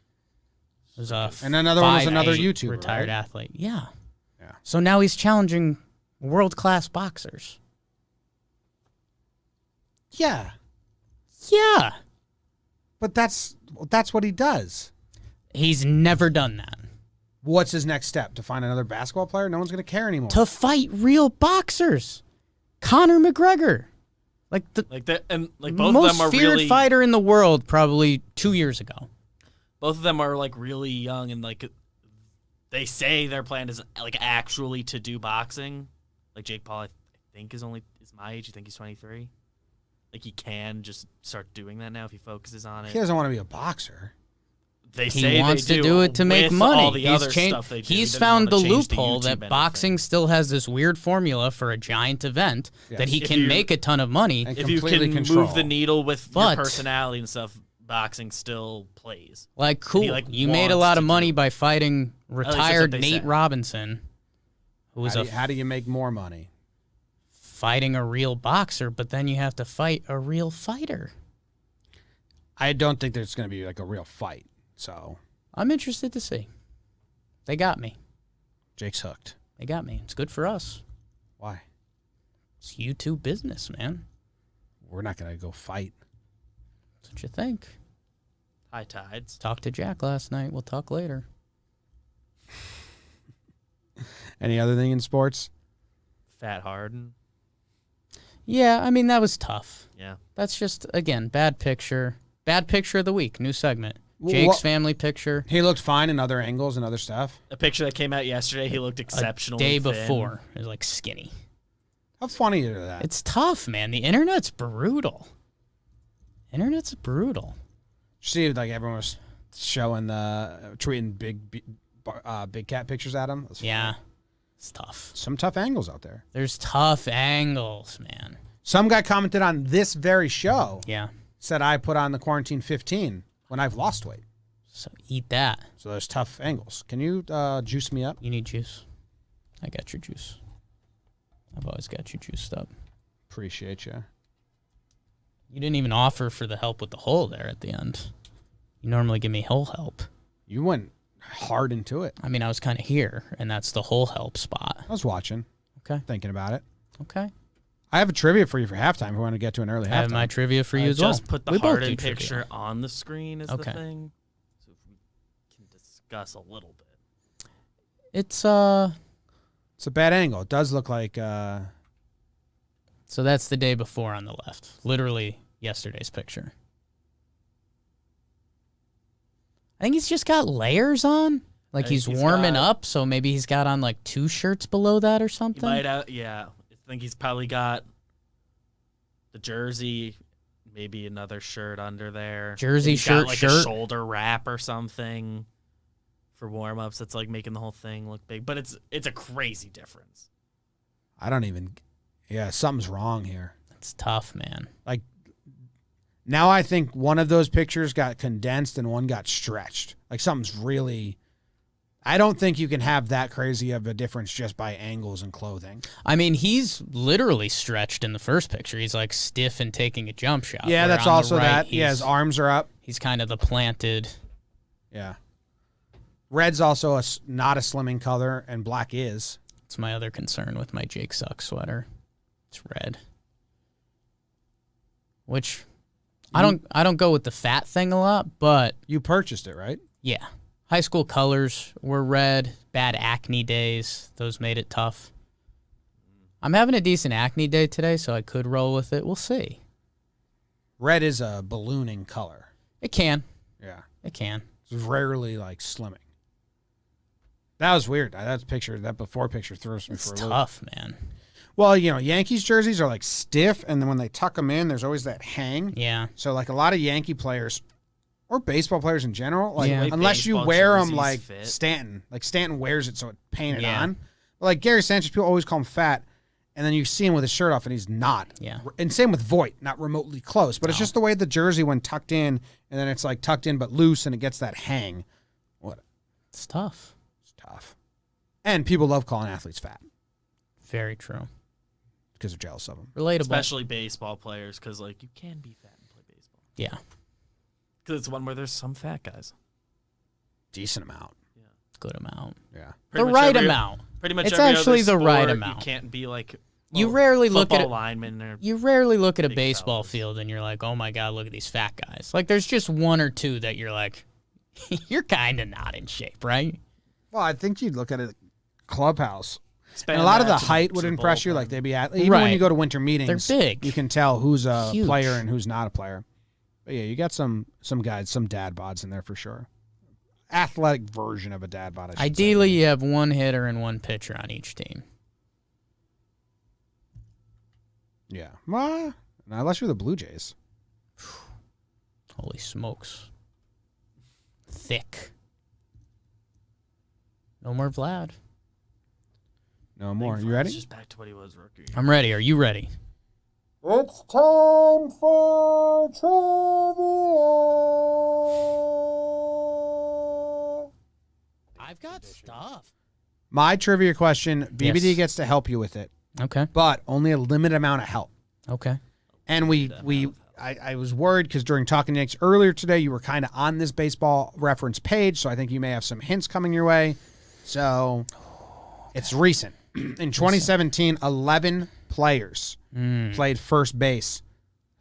It was a And another one was 5'8" another YouTuber, retired right? athlete. Yeah. Yeah. So now he's challenging world-class boxers. Yeah. Yeah. But that's what he does. He's never done that. What's his next step? To find another basketball player? No one's going to care anymore. To fight real boxers. Conor McGregor. Like the Like that, and like both most of them are feared really. fighter in the world probably 2 years ago. Both of them are like really young, and like they say their plan is like actually to do boxing. Like Jake Paul, I think is my age. You think he's 23? Like he can just start doing that now if he focuses on it. He doesn't want to be a boxer. They He say wants they to do it to make with money. all the other stuff they do. He He's doesn't found the wanna change loophole YouTube that anything. boxing still has this weird formula for a giant event that he Yes. can If you- make a ton of money. And If you completely can control. move the needle with But- your personality and stuff, boxing still plays. Like, cool. like, You made a wants lot to of do money it. by fighting least that's what retired they Nate say. Robinson, who was How do you make more money? fighting a real boxer, but then you have to fight a real fighter. I don't think there's going to be like a real fight. So I'm interested to see. They got me. Jake's hooked. They got me. It's good for us. Why? It's YouTube business, man. We're not going to go fight. That's what you think. High tides. Talked to Jack last night. We'll talk later. Any other thing in sports? Fat Harden. Yeah, I mean, that was tough. Yeah. That's just, again, bad picture. Bad picture of the week. New segment. Well, Jake's family picture. He looked fine in other angles and other stuff. A picture that came out yesterday, he looked exceptionally Day thin. before. It was like skinny. How funny is that? It's tough, man. The internet's brutal. Internet's brutal. See, like everyone was showing tweeting big cat pictures at him. Yeah. It's tough. Some tough angles out there. There's tough angles, man. Some guy commented on this very show. Yeah. Said I put on the quarantine 15 when I've lost weight. So eat that. So there's tough angles. Can you juice me up? You need juice. I got your juice. I've always got you juiced up. Appreciate you. You didn't even offer for the help with the hole there at the end. You normally give me hole help. You went hard into it. I mean, I was kind of here, and that's the hole help spot. I was watching. Okay. Thinking about it. Okay. I have a trivia for you for halftime if we want to get to an early I have halftime. my trivia for you as well. Just put the We both do Harden trivia. picture on the screen is Okay. the thing. So if we can discuss a little bit. It's It's a bad angle. It does look like so that's the day before on the left. Literally yesterday's picture. I think he's just got layers on. Like he's He's warming got- up, so maybe he's got on like 2 shirts below that or He something. might have, yeah. I think he's probably got the jersey, maybe another shirt under there. Jersey, He's shirt, got like shirt. a shoulder wrap or something for warm ups. That's like making the whole thing look big, but it's a crazy difference. I don't even. Yeah, something's wrong here. It's tough, man. Like now, I think one of those pictures got condensed and one got stretched. Like something's really. I don't think you can have that crazy of a difference just by angles and clothing. I mean, he's literally stretched in the first picture. He's like stiff and taking a jump shot. Yeah, where that's on the also right, that. Yeah, his arms are up. He's kind of the planted. Yeah. Red's also not a slimming color, and black is. It's my other concern with my Jake Sucks sweater. It's red. Which I don't go with the fat thing a lot, but You purchased it, right? yeah. High school colors were red. Bad acne days. Those made it tough. I'm having a decent acne day today, so I could roll with it. We'll see. Red is a ballooning color. It can. Yeah. It can. It's rarely like slimming. That was weird. That before picture throws me It's for a loop. tough, man. Well, Yankees jerseys are like stiff, and then when they tuck them in, there's always that hang. Yeah. So like a lot of Yankee players or baseball players in general, like Yeah. unless you Baseball wear them jerseys like fit. Stanton. Like Stanton wears it so it painted Yeah. on. Like Gary Sanchez, people always call him fat, and then you see him with his shirt off, and he's not. Yeah. And same with Voit, not remotely close, but it's just the way the jersey when tucked in, and then it's like tucked in but loose, and it gets that hang. It's tough. It's tough. And people love calling athletes fat Very true. because they're jealous of them. Relatable. Especially baseball players, because like you can be fat and play baseball. Yeah. Because it's one where there's some fat guys. Decent amount. Good amount. Yeah. Pretty The much right every- amount. Pretty much It's every actually other the right sport, amount. You can't be like You rarely look at football it. linemen or You rarely look at a Big baseball fellas. field and you're like, oh my God, look at these fat guys. Like, there's just one or two that you're like, you're kind of not in shape, right? Well, I think you'd look at a clubhouse. span And a lot of the that to height would to the impress you. bullpen. Like they'd be even when you Right. go to winter meetings, They're big. You can tell who's a Huge. player and who's not a player. But yeah, you got some guys, some dad bods in there for sure. Athletic version of a dad bod. I should Ideally, say. you have one hitter and one pitcher on each team. Yeah. Well, unless you're the Blue Jays. Holy smokes. Thick. No more Vlad. No more. Like, You ready? It's just back to what he was rookie. I'm ready. Are you ready? It's time for trivia. I've got stuff. My trivia question, BBD Yes. gets to help you with it, Okay. but only a limited amount of help. Okay. And I was worried because during Talking Yanks earlier today, you were kind of on this baseball reference page, so I think you may have some hints coming your way. So it's recent. In 2017, 11 players played first base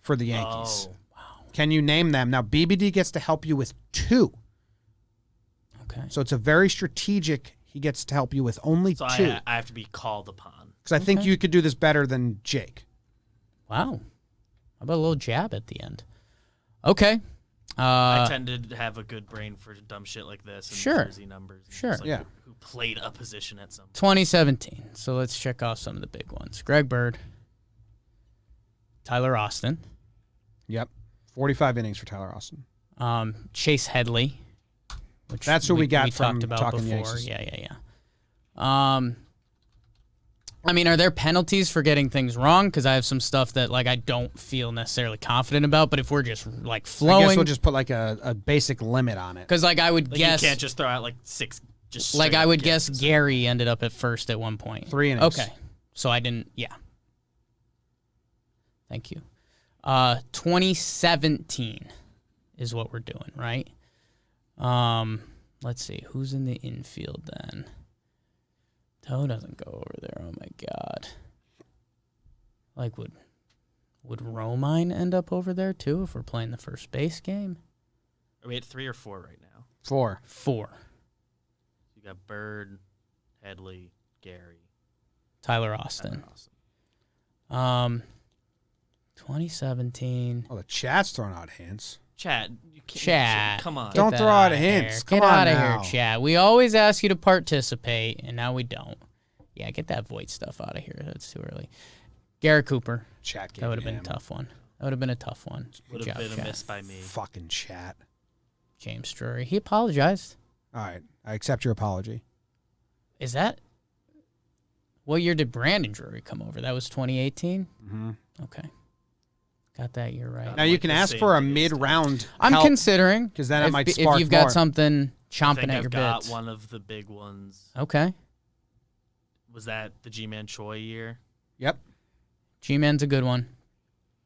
for the Yankees. Oh, Can you name them? Now, BBD gets to help you with 2. Okay. So it's a very strategic He gets to help you with only So two. I have to be called upon. Because I think you could do this better than Jake. Wow. How about a little jab at the end? Okay. I tend to have a good brain for dumb shit like this and Sure. jersey numbers. And Sure. just, like, Yeah. Who played a position at some point. 2017. So let's check off some of the big ones. Greg Bird. Tyler Austin. Yep. 45 innings for Tyler Austin. Chase Headley. Which That's what we got from talked about Talking before. Yankees. Yeah. I mean, are there penalties for getting things wrong? Because I have some stuff that like I don't feel necessarily confident about. But if we're just like I flowing, guess we'll just put like a basic limit on it. because like I would Like, guess, you can't just throw out like 6. Just like straight I up would guess guesses. Gary ended up at first at one point. 3 innings. Okay, so I didn't. Yeah. Thank you. 2017 is what we're doing, right? Let's see who's in the infield then. Toe doesn't go over there. Oh my god. Like would Romine end up over there too if we're playing the first base game? Are we at 3 or 4 right now? 4. 4. You got Bird, Headley, Gary, Tyler Austin. Austin. 2017. Oh, the chat's throwing out hints. Chat. You can't, Chat. Come on. Get Don't that throw out outta hints. here. Come Get on out of now. here, chat. We always ask you to participate, and now we don't. Yeah, get that void stuff out of here. That's too early. Garrett Cooper. Chat That would have been a tough one. That would have been a tough one. Would Good have job, been a chat. miss by me. Fucking chat. James Drury. He apologized. All right. I accept your apology. Is that... What year did Brandon Drury come over? That was 2018? Mm-hmm. Okay. Got that year right. Now, you like can the ask same for a thing as mid-round I'm help, considering. 'cause then it if, might if spark you've got more. something I chomping think at I've your got bits. one of the big ones. Okay. Was that the G-Man Choi year? Yep. G-Man's a good one.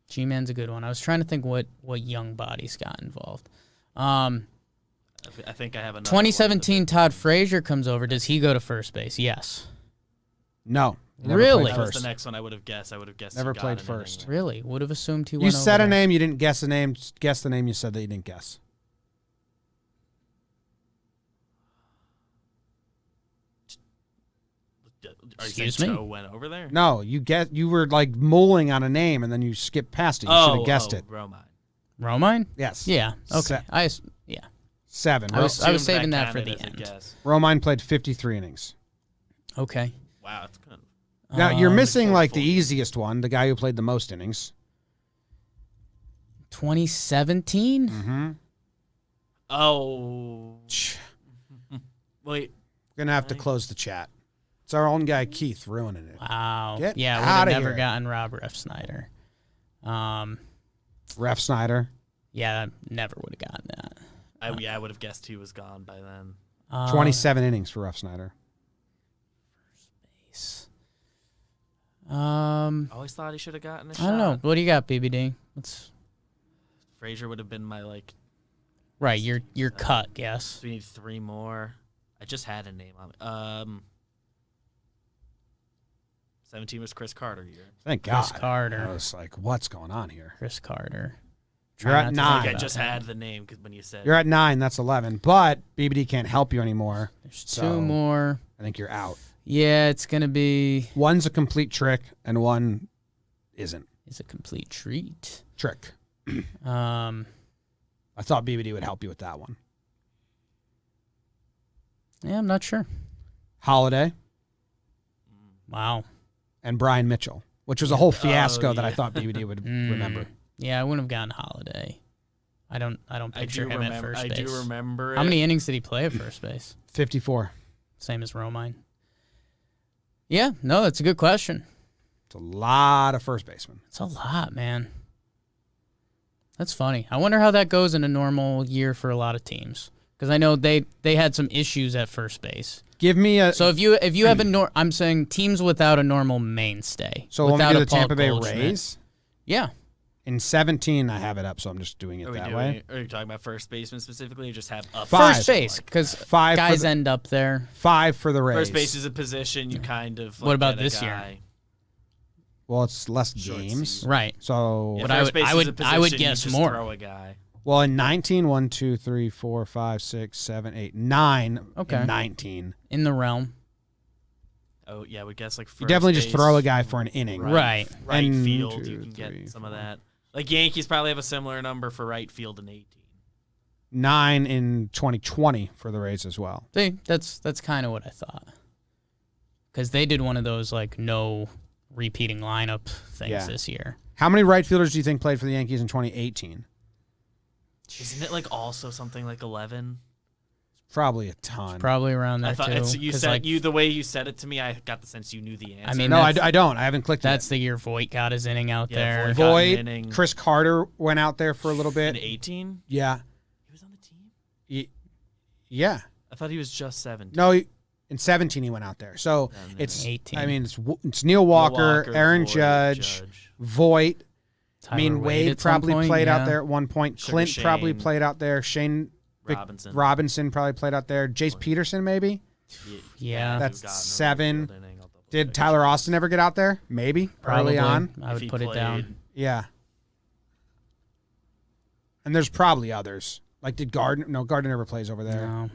G-Man's a good one. I was trying to think what young bodies got involved. I think I have another 2017 Todd Frazier comes over. Does he go to first base? Yes. No. Never Really? played That was first. the next one I would have guessed. I would have guessed. Never he got played an first. inning. Really? Would have assumed he You went said over a there. name, you didn't guess the name. Guess the name you said that you didn't guess. Are you Excuse saying me? Cho went over there? No, you were like mulling on a name and then you skipped past it. You should have guessed it. Romine. Romine? Yes. Yeah. Okay. Se- Yeah. 7. I was Assumed saving that for counted the as a end. guess. Romine played 53 innings. Okay. Wow, it's good. Now, you're missing so like the full. easiest one, the guy who played the most innings. 2017? Mm-hmm. Oh. Wait. We're going to have to close the chat. It's our own guy, Keith, ruining it. Wow. Get Yeah, would have outta never here. gotten Rob Ref Snyder. Ref Snyder. Yeah, never would have gotten that. I would have guessed he was gone by then. 27 innings for Ref Snyder. I Always thought he should have gotten a shot. don't know. What do you got, BBD? Let's Frazier would have been my like. right. Your cut. Yes. We need 3 more. I just had a name on me. 17 was Chris Carter year. Thank God. Chris Carter. I was like, what's going on here? Chris Carter. You're Try at not to 9. think I about just that. had the name 'cause when you said. You're at 9. That's 11. But BBD can't help you anymore. There's So- 2 more. I think you're out. Yeah, it's gonna be. One's a complete trick and one isn't. It's a complete treat. Trick. Um. I thought BBD would help you with that one. Yeah, I'm not sure. Holiday Wow. and Brian Mitchell, which was a whole fiasco that I yeah. thought BBD would remember. Yeah, I wouldn't have gotten Holiday. I don't I picture do him at remember. first I base. do remember. How it. many innings did he play at first base? 54. Same as Romine. Yeah, no, that's a good question. It's a lot of first basemen. It's a lot, man. That's funny. I wonder how that goes in a normal year for a lot of teams. Because I know they had some issues at first base. Give me a. So if you have I'm saying teams without a normal mainstay. So when we without do a the Paul Tampa Bay Goldschmidt. Rays, Yeah. in 17, I have it up, so I'm just doing it Are we that doing? way. Are you talking about first baseman specifically, or just have up? Five. First base, because 5 for guys the, end up there. 5 for the Rays. First base is a position you kind of. What about get a this year? guy. Well, it's less Short games. season. Right. So Yeah, But first base is a I would position you guess just more. Throw a guy. Well, in 19, 1, 2, 3, 4, 5, 6, 7, 8, 9. Okay. In 19. In the realm. Oh, yeah, we guess like first You definitely just base, throw a guy for an inning. Right. Right And field, 2, you can 3, get some of 4. that. Like Yankees probably have a similar number for right field in 18. 9 in 2020 for the Rays as well. See, that's kind of what I thought. Because they did one of those, like, no repeating lineup things this year. How many right fielders do you think played for the Yankees in 2018? Isn't it like also something like 11? Probably a ton. Probably around there, I thought too. you 'Cause, said like, the way you said it to me, I got the sense you knew the answer. I mean, No, I that's- don't. I haven't clicked That's yet. the year Voit got his inning out there. Voit got an Voit, inning. Chris Carter went out there for a little in bit. 18, Yeah. he was on the team. Yeah. I thought he was just 17. No, in 17 he went out there. So then it's 18. I mean, it's Neil Walker, Aaron Voit, Judge, Voit. I mean, Tyler Wade at some probably point, played yeah. out there at one point. Sugar Clint probably Shane. played out there. Shane Robinson probably played out there. Jace Peterson maybe. Yeah. That's Who got an 7. inning, I'll double Did check. Tyler Austin ever get out there? Maybe Probably. early on. I If would he put it down. played. Yeah. And there's probably others. Like did Gardner? No, Gardner never plays over there. No.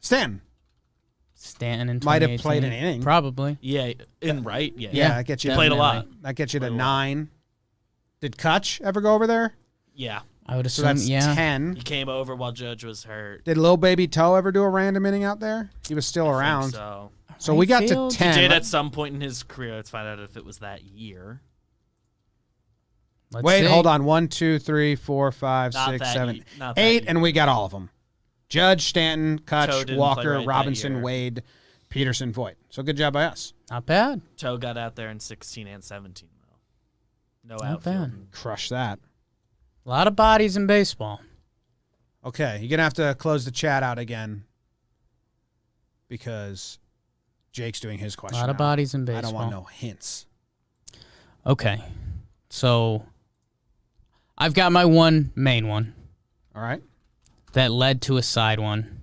Stanton Stanton in might have 2018. played an inning. Probably. Yeah, in right. Yeah. Yeah, that gets you. He played a lot. That gets you to Played a lot. 9. Did Kutch ever go over there? Yeah. I would So assume, that's yeah. 10. He came over while Judge was hurt. Did Lil Baby Toe ever do a random inning out there? He was still I think around. So So we got to field? 10. he did at some point in his career. Let's find out if it was that year. Let's Wait, see. hold on. 1, 2, 3, 4, 5, Not 6, that 7, ye- not that 8, year. and we got all of them. Judge, Stanton, Toe Kutch, didn't play Walker, right that Robinson, year. Wade, Peterson, Voit. So good job by us. Not bad. Toe got out there in 16 and 17 though. No Not outfield. bad. Crush that. A lot of bodies in baseball. Okay, you're going to have to close the chat out again because Jake's doing his A question. lot of now. bodies in I baseball. don't want no hints. Okay. So I've got my one main one All right. that led to a side one.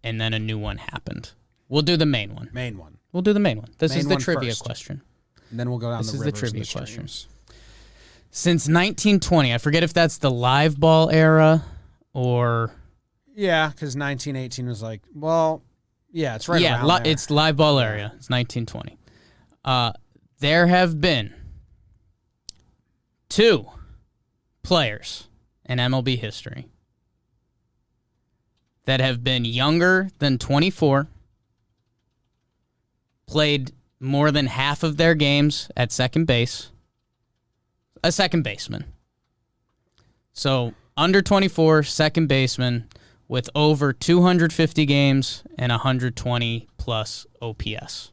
And then a new one happened. We'll do the main one. Main one. We'll do the main one. This Main is the one trivia first. question. And then we'll go down This the is the rivers trivia and the question. streams. Since 1920, I forget if that's the live ball era or Yeah, because 1918 was like, well, yeah, it's right around there. it's live ball area. It's 1920. There have been 2 players in MLB history that have been younger than 24, played more than half of their games at second base, a second baseman. So under 24, second baseman with over 250 games and 120 plus OPS.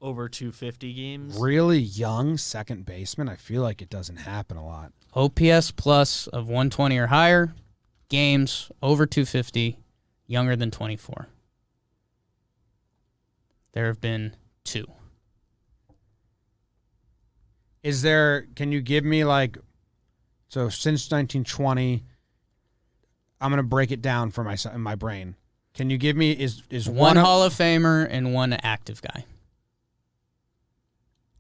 Over 250 games. Really young second baseman. I feel like it doesn't happen a lot. OPS plus of 120 or higher, games over 250, younger than 24. There have been 2. Is there? Can you give me like? So since 1920, I'm gonna break it down for my in my brain. Can you give me is One one Hall of Famer and one active guy.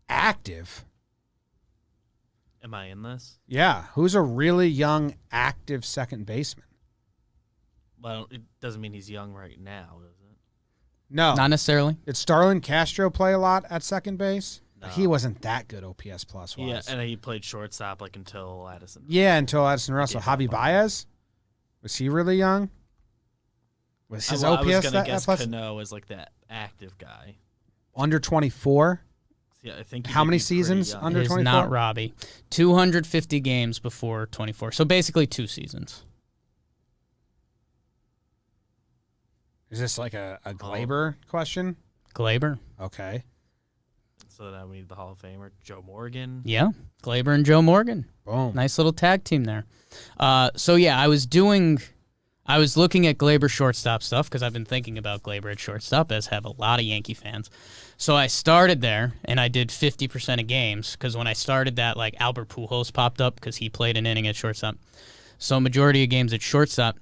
active? Am I in this? Yeah, who's a really young active second baseman? Well, it doesn't mean he's young right now, does it? No, Not necessarily. did Starlin Castro play a lot at second base? No. He wasn't that good OPS plus wise. Yeah, and he played shortstop like until Addison. Yeah, until Addison Russell. gave up Javi on Baez? Was he really young? Was his I was OPS gonna that guess plus? Cano is like that active guy. Under 24? Yeah, I think. he How may many be pretty seasons young. under It is 24? not Robbie. 250 games before 24. So basically 2 seasons. Is this like a Glaber question? Glaber. Okay. So now we need the Hall of Famer, Joe Morgan. Yeah. Glaber and Joe Morgan. Boom. Nice little tag team there. So yeah, I was looking at Glaber shortstop stuff because I've been thinking about Glaber at shortstop, as have a lot of Yankee fans. So I started there and I did 50% of games because when I started that, like Albert Pujols popped up because he played an inning at shortstop. So majority of games at shortstop.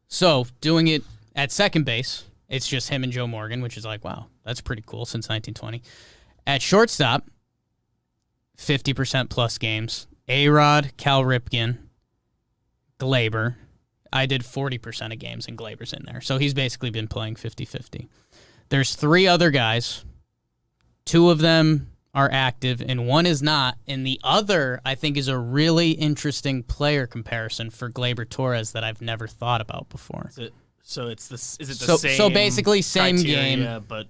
So doing it at second base, it's just him and Joe Morgan, which is like, wow, that's pretty cool since 1920. At shortstop, 50% plus games. A-Rod, Cal Ripken, Glaber. I did 40% of games, and Glaber's in there. So he's basically been playing 50-50. There's 3 other guys. 2 of them are active, and 1 is not. And the other, I think, is a really interesting player comparison for Glaber Torres that I've never thought about before. So it's this. Is it the same? So basically, same criteria, game, but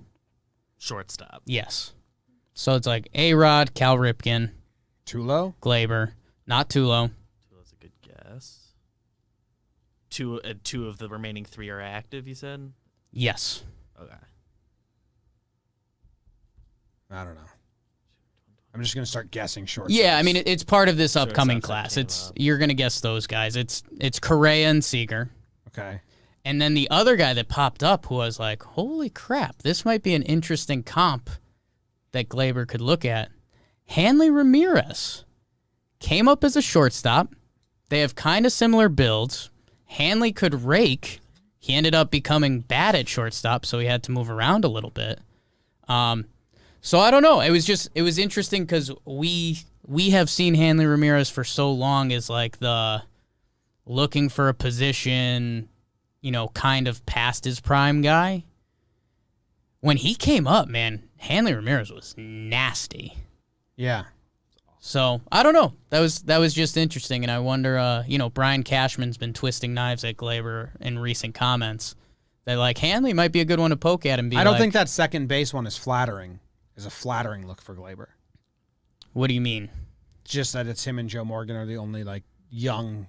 shortstop. Yes. So it's like A-Rod, Cal Ripken, Tulo? Glaber, not Tulo. That's a good guess. 2 of the remaining 3 are active. You said. Yes. Okay. I don't know. I'm just gonna start guessing short. Yeah, I mean it's part of this upcoming Shortstops class. that It's came up. you're gonna guess those guys. It's Correa and Seager, Okay. and then the other guy that popped up who was like, holy crap, this might be an interesting comp that Glaber could look at. Hanley Ramirez came up as a shortstop. They have kind of similar builds. Hanley could rake. He ended up becoming bad at shortstop, so he had to move around a little bit. So I don't know. It was interesting because we have seen Hanley Ramirez for so long as like the looking for a position, kind of past his prime guy. When he came up, man, Hanley Ramirez was nasty. Yeah. So I don't know. That was just interesting, and I wonder. Brian Cashman's been twisting knives at Glaber in recent comments. That like Hanley might be a good one to poke at and be. I don't think that second base one is flattering. Is a flattering look for Glaber. What do you mean? Just that it's him and Joe Morgan are the only like young.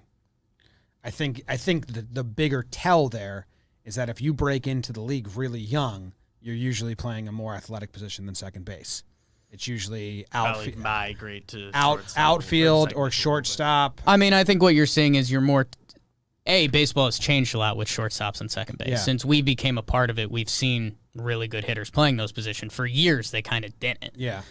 I think the bigger tell there is that if you break into the league really young, you're usually playing a more athletic position than second base. It's usually Probably migrate to outfield or second shortstop. I mean, I think what you're saying is you're more. Baseball has changed a lot with shortstops and second base. Yeah. Since we became a part of it, we've seen really good hitters playing those positions. For years, they kind of didn't. Yeah.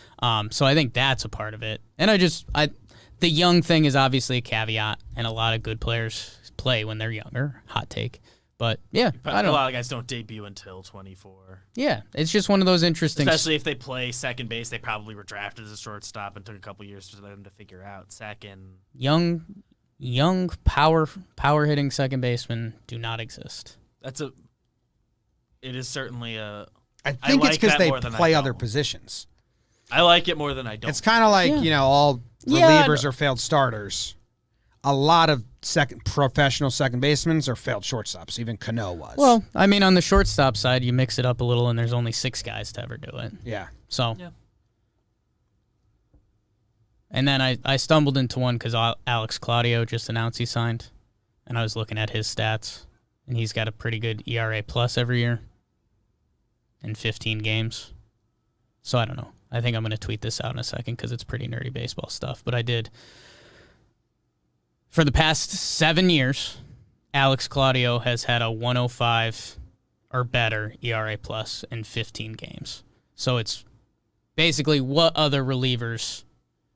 So I think that's a part of it. And the young thing is obviously a caveat, and a lot of good players play when they're younger. Hot take. But, yeah, But I a don't know. lot of guys don't debut until 24. Yeah, it's just one of those interesting. Especially if they play second base, they probably were drafted as a shortstop and took a couple years for them to figure out second. Young power hitting second basemen do not exist. It is certainly a. I think like it's because that they more than I play other don't. positions. I like it more than I don't. It's kind of like, Yeah. all Yeah, relievers are failed starters. A lot of professional second basemen are failed shortstops. Even Cano was. Well, I mean, on the shortstop side, you mix it up a little, and there's only 6 guys to ever do it. yeah. So, Yeah. And then I stumbled into one because Alex Claudio just announced he signed, and I was looking at his stats, and he's got a pretty good ERA plus every year in 15 games. So I don't know. I think I'm going to tweet this out in a second because it's pretty nerdy baseball stuff. But I did. For the past 7 years, Alex Claudio has had a 105 or better ERA plus in 15 games. So it's basically what other relievers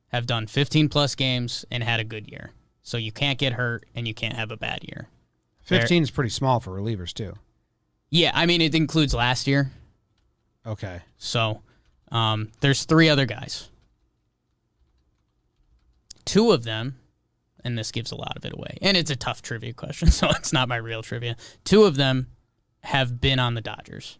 have done 15-plus games and had a good year. So you can't get hurt and you can't have a bad year. 15 is pretty small for relievers, too. Yeah, I mean, it includes last year. Okay. So there's 3 other guys. 2 of them, and this gives a lot of it away, and it's a tough trivia question, so it's not my real trivia. 2 of them have been on the Dodgers.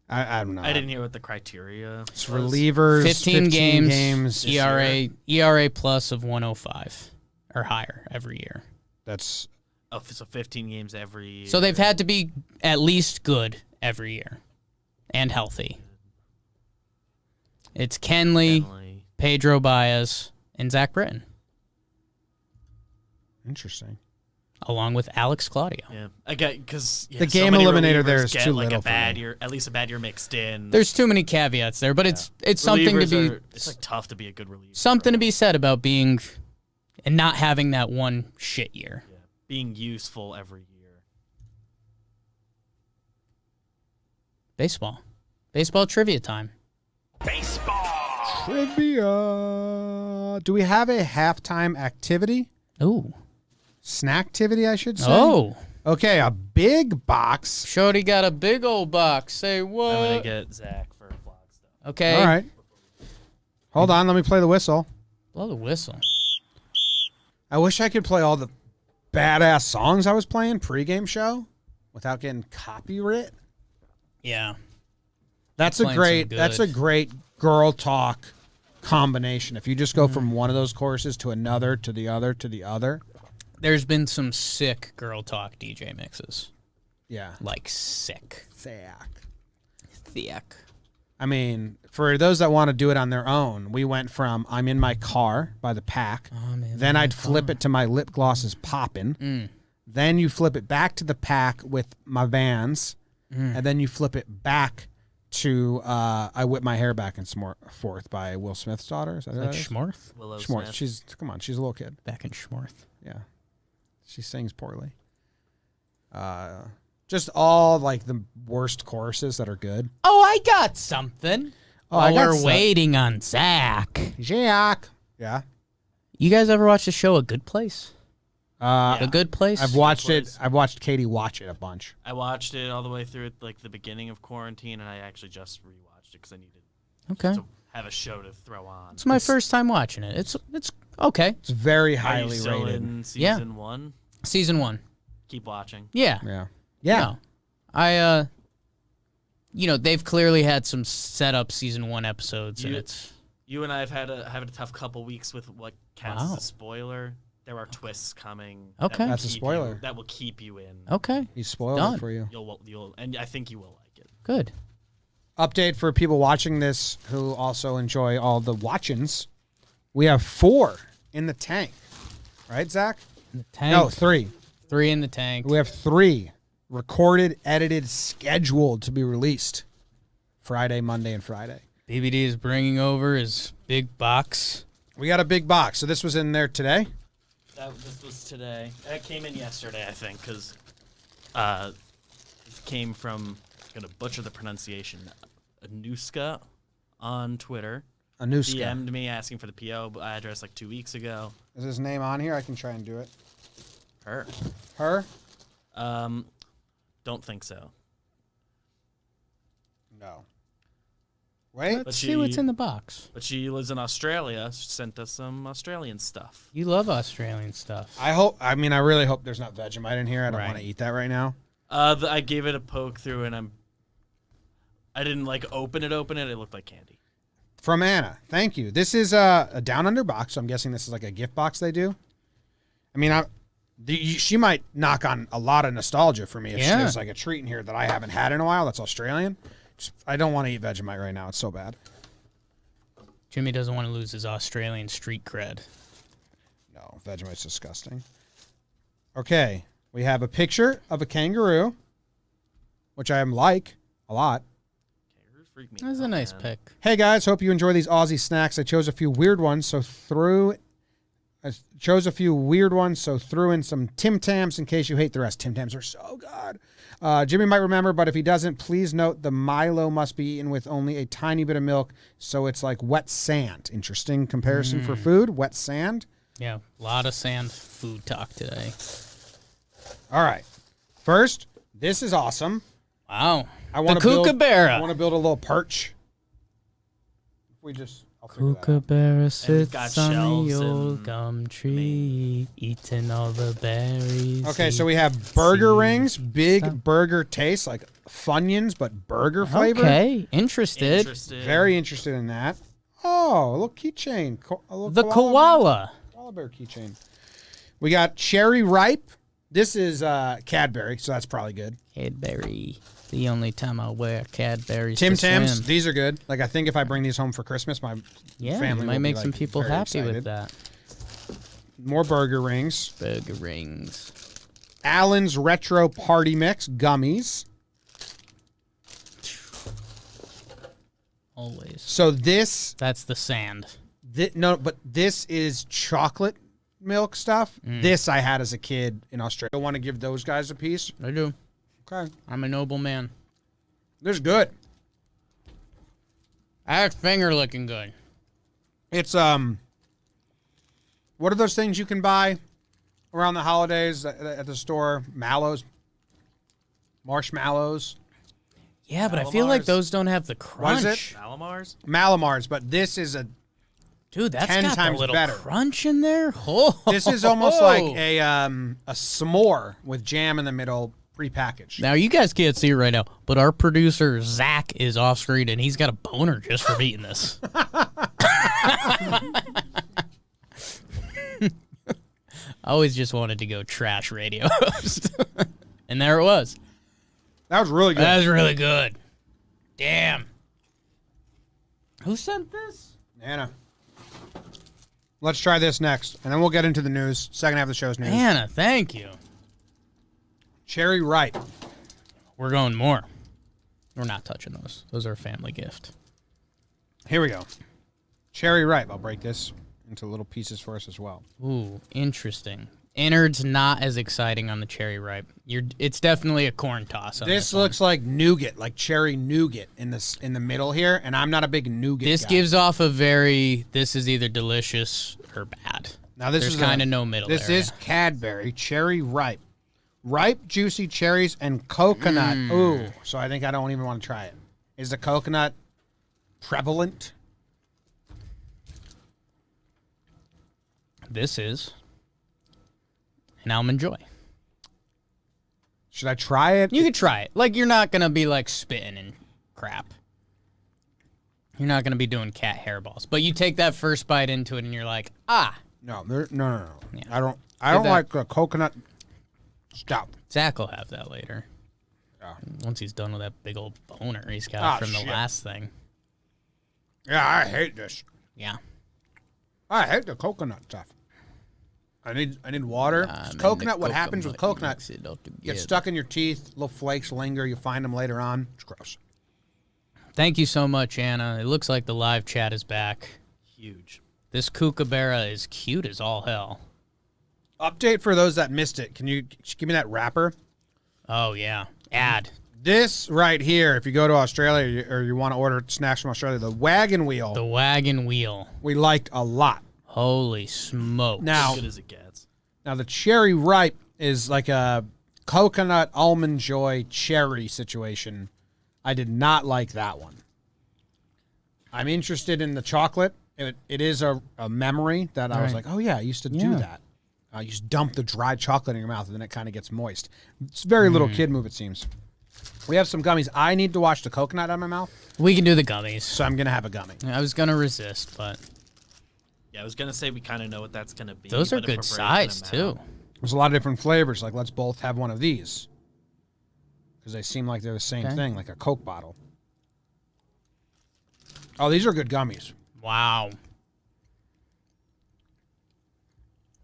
I don't know. I didn't hear what the criteria. It's was. relievers. 15 games, this ERA plus of 105 or higher every year. That's Oh, so 15 games every year. So they've had to be at least good every year and healthy. It's Kenley, Definitely. Pedro Baez, and Zach Britton, interesting. along with Alex Claudio. Yeah, I get because The game eliminator there is get too like little a for bad me. year, at least a bad year mixed in. There's too many caveats there, but it's something to Relievers be it's like tough to be a good reliever. something to be said about being and not having that one shit year. Yeah, being useful every year. Baseball trivia time. Trivia. Do we have a halftime activity? Ooh. Snacktivity, I should say. Oh. Okay, a big box. Shorty got a big old box. Say what? I'm gonna get Zach for vlog stuff. Okay. All right. Hold on, let me play the whistle. Blow the whistle. I wish I could play all the badass songs I was playing pregame show without getting copyright. Yeah. That's Playing some good. great girl talk combination. If you just go from one of those courses to another, to the other, to the other. There's been some sick girl talk DJ mixes. Yeah. Like sick. Thick. I mean, for those that want to do it on their own, we went from I'm in my car by the Pack. Then I'd flip it to my lip gloss is poppin'. Then you flip it back to the Pack with my Vans. And then you flip it back to I Whip My Hair Back and Forth by Will Smith's daughter. Is that Like Schmorth? Willow Schmorth. Smith. Come on, she's a little kid. Back in Schmorth. Yeah. She sings poorly. Just all like the worst choruses that are good. Oh, I got something. Oh, I got we're waiting on Zach. Jack. Yeah. You guys ever watch the show A Good Place? Yeah. A Good Place? I've watched Good it. Place. I've watched Katie watch it a bunch. I watched it all the way through like the beginning of quarantine, and I actually just rewatched it because I needed Okay. to have a show to throw on. It's my first time watching it. It's okay. It's very Are you highly still rated. in season 1? Season 1. Keep watching. Yeah. Yeah. No. I they've clearly had some setup season 1 episodes, and it's You and I have had a tough couple weeks with what counts as Wow. a spoiler. There are twists coming. Okay. that will That's a keep spoiler. that will keep you in. okay. He spoiled Done. it for you. You'll, and I think you will like it. Good. Update for people watching this who also enjoy all the watchings. We have 4 in the tank. Right, Zach? In the tank. No, 3. 3 in the tank. We have 3 recorded, edited, scheduled to be released Friday, Monday, and Friday. BBD is bringing over his big box. We got a big box. So this was in there today. This was today. That came in yesterday, I think, because it came from, I'm going to butcher the pronunciation, Anuska on Twitter. Anuska. DM'd me asking for the PO address like 2 weeks ago. Is his name on here? I can try and do it. Her. Her? Don't think so. No. Wait. Let's see what's in the box. But she lives in Australia. She sent us some Australian stuff. You love Australian stuff. I really hope there's not Vegemite in here. I don't want to eat that right now. I gave it a poke through, and I didn't like open it. It looked like candy. From Anna. Thank you. This is a Down Under box, so I'm guessing this is like a gift box they do. I mean, she might knock on a lot of nostalgia for me if there's like a treat in here that I haven't had in a while that's Australian. I don't want to eat Vegemite right now. It's so bad. Jimmy doesn't want to lose his Australian street cred. No, Vegemite's disgusting. Okay, we have a picture of a kangaroo, which I like a lot. Kangaroos freak me That's a out, nice man. pick. Hey guys, hope you enjoy these Aussie snacks. I chose a few weird ones, so threw in some Tim Tams in case you hate the rest. Tim Tams are so good. Jimmy might remember, but if he doesn't, please note the Milo must be eaten with only a tiny bit of milk, so it's like wet sand. Interesting comparison for food, wet sand. Yeah, a lot of sand food talk today. All right. First, this is awesome. Wow. I want the to kookaburra. I want to build a little perch. I'll figure that out. Kookaburra got sits on shells the old and gum tree, eating all the berries. Okay, so we have burger rings, big burger taste, like Funyuns, but burger flavor. Okay, interested. Very interested in that. Oh, a little keychain. The koala. Koala bear keychain. We got cherry ripe. This is Cadbury, so that's probably good. Cadbury. The only time I'll wear Cadbury's Tim to Tams, swim. these are good. Like, I think if I bring these home for Christmas, my family you might will make be, some like, people very happy excited. with that. More burger rings. Burger rings. Allen's Retro Party Mix gummies. Always. So this, That's the sand. but this is chocolate milk stuff. This I had as a kid in Australia. I want to give those guys a piece. I do. Okay. I'm a noble man. This is good. That finger looking good. It's what are those things you can buy around the holidays at the store? Mallows, marshmallows, Yeah, but I feel like Malamars. those don't have the crunch. Was it? Malamars? Malamars. But this is Dude, that's 10 got times a little better. crunch in there. Oh, This is almost like a s'more with jam in the middle, prepackaged. Now, you guys can't see it right now, but our producer, Zach, is off screen, and he's got a boner just from eating this. I always just wanted to go trash radio host. And there it was. That was really good. That was really good. Damn. Who sent this? Anna. Let's try this next, and then we'll get into the news. Second half of the show's news. Anna, thank you. Cherry Ripe. We're going more. We're not touching those. Those are a family gift. Here we go. Cherry Ripe. I'll break this into little pieces for us as well. Ooh, interesting. Innards not as exciting on the cherry ripe. It's definitely a corn toss. On This one. looks like nougat, like cherry nougat in the middle here, and I'm not a big nougat This guy. gives off a this is either delicious or bad. Now this There's is kind of no middle This area. is Cadbury Cherry Ripe. Ripe, juicy cherries and coconut. Ooh, so I think I don't even want to try it. Is the coconut prevalent? This is an almond joy. Should I try it? You could try it. Like, you're not going to be, like, spitting and crap. You're not going to be doing cat hairballs. But you take that first bite into it, and you're like, ah. No. Yeah. I don't that- like coconut stuff. Zach will have that later. Yeah. Once he's done with that big old boner he's got Ah, from the shit. last thing. Yeah, I hate this. Yeah. I hate the coconut stuff. I need water. Coconut, what happens with coconut, gets stuck in your teeth, little flakes linger, you find them later on. It's gross. Thank you so much, Anna. It looks like the live chat is back. Huge. This kookaburra is cute as all hell. Update for those that missed it. Can you give me that wrapper? Oh, yeah. Ad. This right here, if you go to Australia or you want to order snacks from Australia, the wagon wheel, The wagon wheel. we liked a lot. Holy smokes. Now, As good as it gets. Now, the Cherry Ripe is like a coconut almond joy cherry situation. I did not like that one. I'm interested in the chocolate. It is a memory that I was Right. like, oh, yeah, I used to do Yeah. that. You just dump the dry chocolate in your mouth, and then it kind of gets moist. It's a very little kid move, it seems. We have some gummies. I need to wash the coconut out of my mouth, We can do the gummies. so I'm going to have a gummy. I was going to resist, but Yeah, I was going to say we kind of know what that's going to be. those are but if good we're size, breaking them too. out- There's a lot of different flavors. Like, let's both have one of these. Because they seem like they're the same Okay. thing, like a Coke bottle. Oh, these are good gummies. Wow.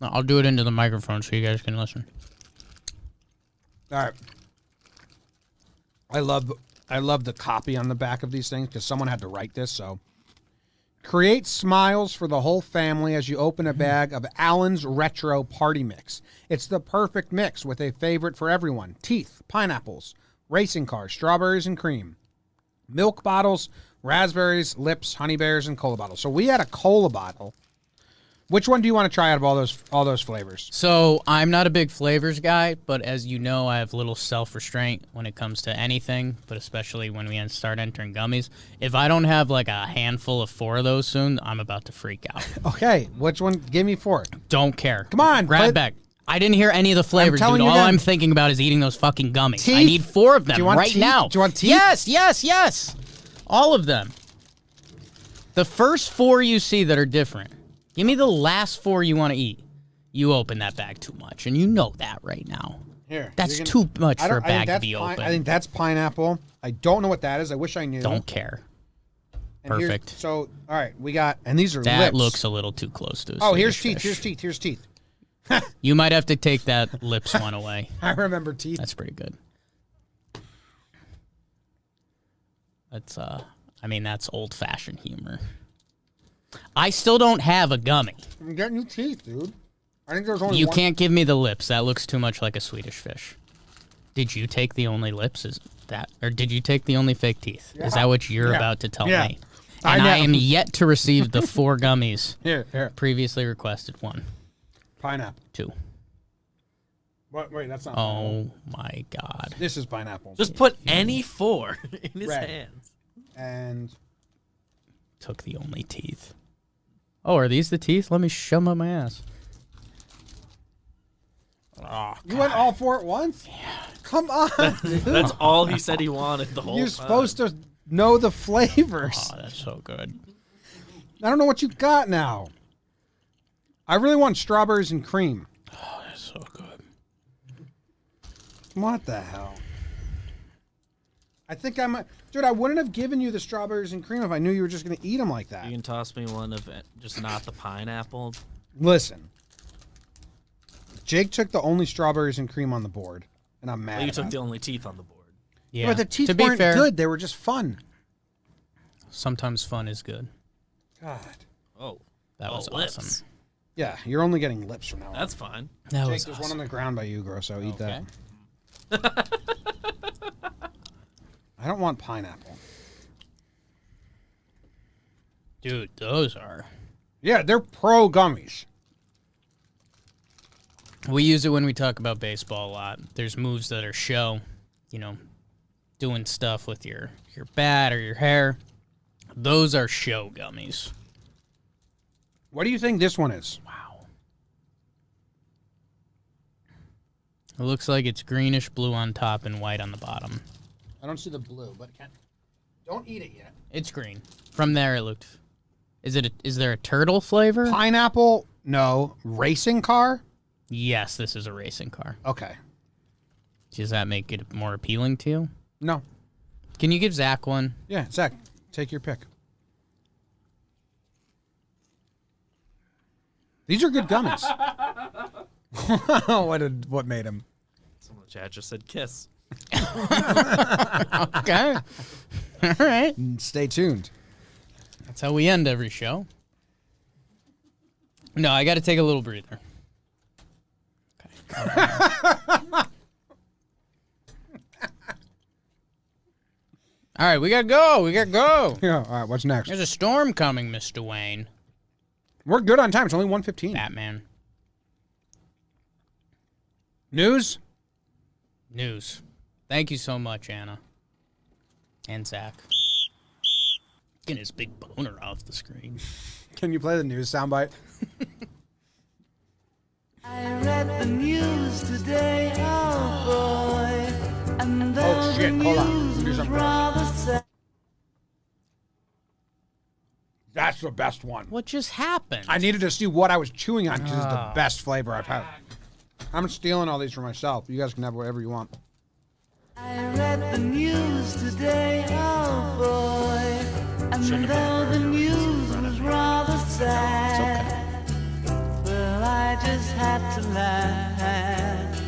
I'll do it into the microphone so you guys can listen. All right. I love the copy on the back of these things because someone had to write this. So, create smiles for the whole family as you open a bag of Allen's Retro Party Mix. It's the perfect mix with a favorite for everyone: teeth, pineapples, racing cars, strawberries and cream, milk bottles, raspberries, lips, honey bears, and cola bottles. So we had a cola bottle. Which one do you want to try out of all those flavors? So I'm not a big flavors guy, but as you know, I have little self-restraint when it comes to anything, but especially when we start entering gummies. If I don't have like a handful of 4 of those soon, I'm about to freak out. Okay, which one? Give me 4. Don't care. Come on, play- grab back. I didn't hear any of the flavors, telling dude. you All again. I'm thinking about is eating those fucking gummies. I Teeth? need 4 of them Do you want right teeth? now. Do you want teeth? Yes. All of them. The first 4 you see that are different. Give me the last 4 you want to eat. You open that bag too much, and you know that right now. Here. That's you're too much I for a don't- I think bag to that's be open. I think that's pineapple. I don't know what that is. I wish I knew. Don't care. And here's- Perfect. So, all right, we got, and these are That lips. looks a little too close to a Oh, here's Swedish teeth. fish. Here's teeth. You might have to take that lips one away. I remember teeth. That's pretty good. That's that's old-fashioned humor. I still don't have a gummy. I'm getting new teeth, dude. I think there's only You one. can't give me the lips. That looks too much like a Swedish fish. Did you take the only lips? Or did you take the only fake teeth? Is that what you're Yeah. about to tell Yeah. me? I And I know. am yet to receive the 4 gummies. Here. Previously requested 1, Pineapple. 2. Wait, that's not pineapple. Oh my God. This is pineapple. Just put any 4 in his Red. hands. And Took the only teeth. Oh, are these the teeth? Let me shove 'em up my ass. Oh, You went all 4 at once? Yeah. Come on, dude. That's all he said he wanted the whole You're time. supposed to know the flavors. Oh, that's so good. I don't know what you got now. I really want strawberries and cream. Oh, that's so good. What the hell? I think I might... Dude, I wouldn't have given you the strawberries and cream if I knew you were just going to eat them like that. You can toss me one of just not the pineapple. Listen. Jake took the only strawberries and cream on the board, and I'm mad You about took it. the only teeth on the board. Yeah, But the teeth to be weren't fair, good. They were just fun. sometimes fun is good. God. Oh, That was lips. awesome. Yeah, you're only getting lips from now on. That's fine. That Jake, was there's awesome. one on the ground by you, Grosso. Eat Okay. that. I don't want pineapple. Dude, those are... Yeah, they're pro gummies. We use it when we talk about baseball a lot. There's moves that are show, doing stuff with your bat or your hair. Those are show gummies. What do you think this one is? Wow. It looks like it's greenish blue on top and white on the bottom. I don't see the blue, but don't eat it yet. It's green. From there, it looked... Is there a turtle flavor? Pineapple? No. Racing car? Yes, this is a racing car. Okay. Does that make it more appealing to you? No. Can you give Zach one? Yeah, Zach, take your pick. These are good gummies. What made him? Someone in the chat just said kiss. Okay. All right. Stay tuned. That's how we end every show. No, I got to take a little breather. Okay. All right, we got to go. We got to go. Yeah, all right, what's next? There's a storm coming, Mr. Wayne. We're good on time. It's only 1:15. Batman. News? News. Thank you so much, Anna. And Zach. Getting his big boner off the screen. Can you play the news soundbite? I read the news today, oh boy, and Oh, shit, hold on. Let me do was something. rather sad. That's the best one. What just happened? I needed to see what I was chewing on because it's the best flavor I've had. I'm stealing all these for myself. You guys can have whatever you want. I read the news today, oh boy, and though the news was rather sad, well, I just had to laugh.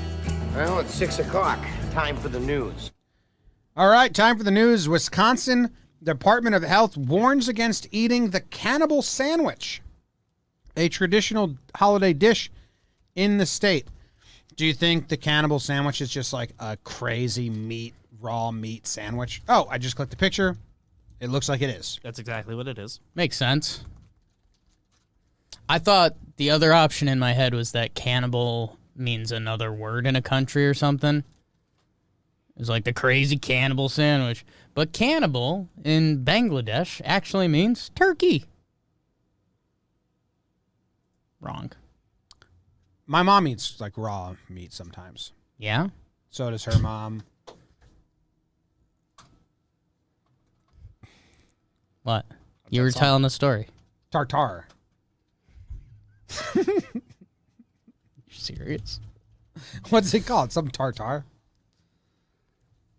Well, it's 6 o'clock. Time for the news. All right, time for the news. Wisconsin Department of Health warns against eating the Cannibal sandwich, a traditional holiday dish in the state. Do you think the Cannibal sandwich is just like a crazy raw meat sandwich? Oh, I just clicked the picture. It looks like it is. That's exactly what it is. Makes sense. I thought the other option in my head was that cannibal means another word in a country or something. It was like the crazy cannibal sandwich. But cannibal in Bangladesh actually means turkey. Wrong. My mom eats like raw meat sometimes. Yeah? So does her mom. What? You were telling a story. Tartare. You serious? What's it called? Some tartare?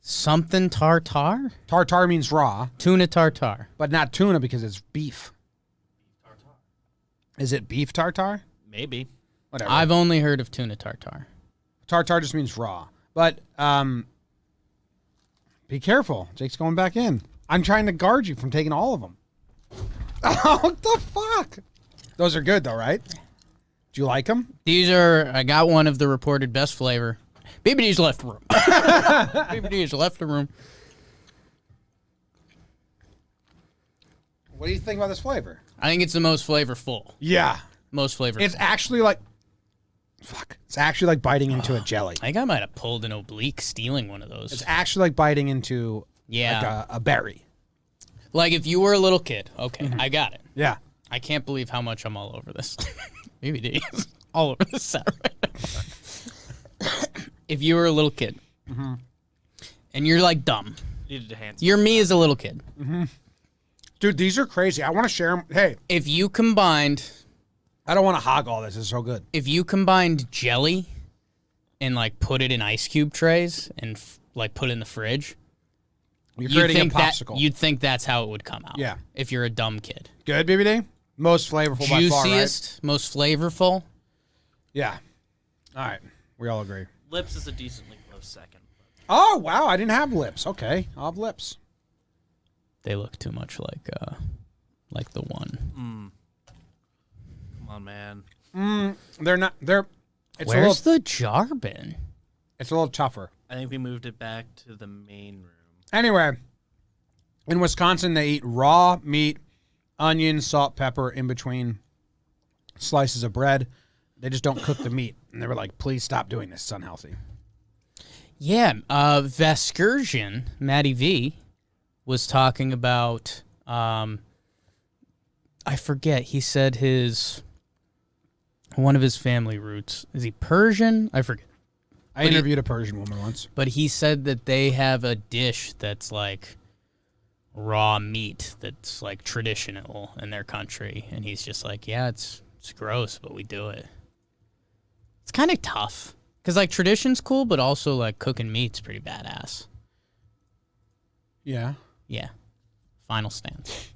Something tartar? Tartare means raw, Tuna tartar. but not tuna because it's beef. Is it beef tartare? Maybe. Whatever. I've only heard of tuna tartar. Tartare just means raw. But be careful. Jake's going back in. I'm trying to guard you from taking all of them. Oh, what the fuck? Those are good, though, right? Do you like them? These are, I got one of the reported best flavor. BBD's left the room. BBD's left the room. What do you think about this flavor? I think it's the most flavorful. Yeah. Most flavorful. It's actually like... Fuck. It's actually like biting into a jelly. I think I might have pulled an oblique stealing one of those. It's actually like biting into Yeah. like a berry. Like if you were a little kid. Okay, I got it. Yeah. I can't believe how much I'm all over this. BBD is all over this set right now. If you were a little kid and you're like dumb, Needed to hand. you're me as a little kid. Dude, these are crazy. I want to share them. Hey, If you combined, I don't want to hog all this. It's so good. if you combined jelly and like put it in ice cube trays and like put it in the fridge, You're creating a think popsicle. you'd think that's how it would come out. Yeah. If you're a dumb kid. Good, BBD? Most flavorful by far, right? Juiciest, most flavorful. Yeah. All right. We all agree. Lips is a decently close second. Oh, wow. I didn't have lips. Okay. I'll have lips. They look too much like the one. Come on, man. They're not. They're. It's Where's the jar been? It's a little tougher. I think we moved it back to the main room. Anyway, in Wisconsin, they eat raw meat, onion, salt, pepper in between slices of bread. They just don't cook the meat. And they were like, please stop doing this. It's unhealthy. Yeah, Vescursion, Matty V, was talking about, I forget, he said one of his family roots. Is he Persian? I forget. I interviewed a Persian woman once. But he said that they have a dish that's like raw meat that's like traditional in their country. And he's just like, yeah, it's gross, but we do it. It's kind of tough. Because like tradition's cool, but also like cooking meat's pretty badass. Yeah. Yeah. Final stance.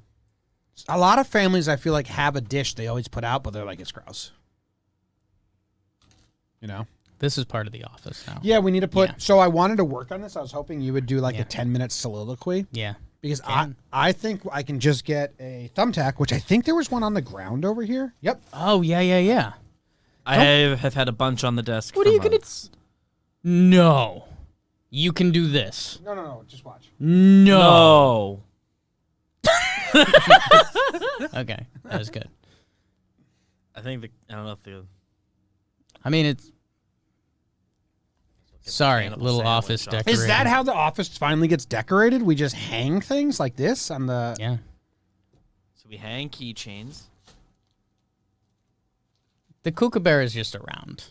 A lot of families, I feel like, have a dish they always put out, but they're like, it's gross. You know? This is part of The Office now. Yeah, we need to put. Yeah. So I wanted to work on this. I was hoping you would do like Yeah. a 10-minute soliloquy. Yeah. Because Can. I think I can just get a thumbtack, which I think there was one on the ground over here. Yep. Oh, yeah. I have had a bunch on the desk. What for are you gonna months. No. You can do this. No. Just watch. No. No. Okay. That was good. I think I don't know if the I mean, it's... Sorry, Cannibal little sandwich office off. decoration. Is that how the office finally gets decorated? We just hang things like this on the. Yeah. So we hang keychains. The kookaburra is just around.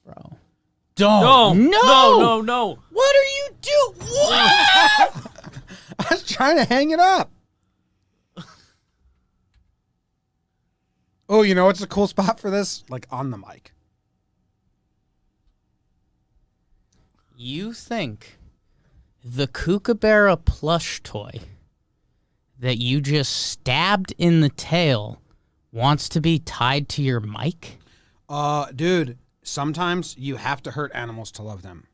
Bro. No, No! no. What are you doing? What? I was trying to hang it up. Oh, you know what's a cool spot for this? Like on the mic. You think the kookaburra plush toy that you just stabbed in the tail wants to be tied to your mic? Dude, sometimes you have to hurt animals to love them.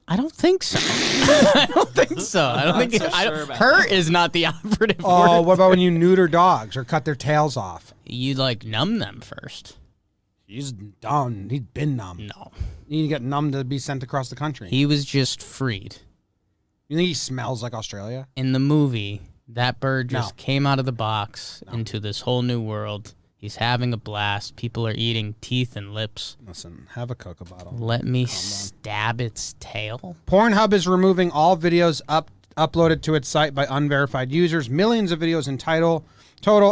I don't think so. I don't think so. I don't think so sure about hurt is not the operative Oh, word. what about when you neuter dogs or cut their tails off? You like numb them first. He's done. He's been numb. No. You get numb to be sent across the country. He was just freed. You think he smells like Australia? In the movie, that bird just No. came out of the box into this whole new world. He's having a blast. People are eating teeth and lips. Listen, have a Coca bottle. Let me stab its tail. Pornhub is removing all videos uploaded to its site by unverified users. Millions of videos in total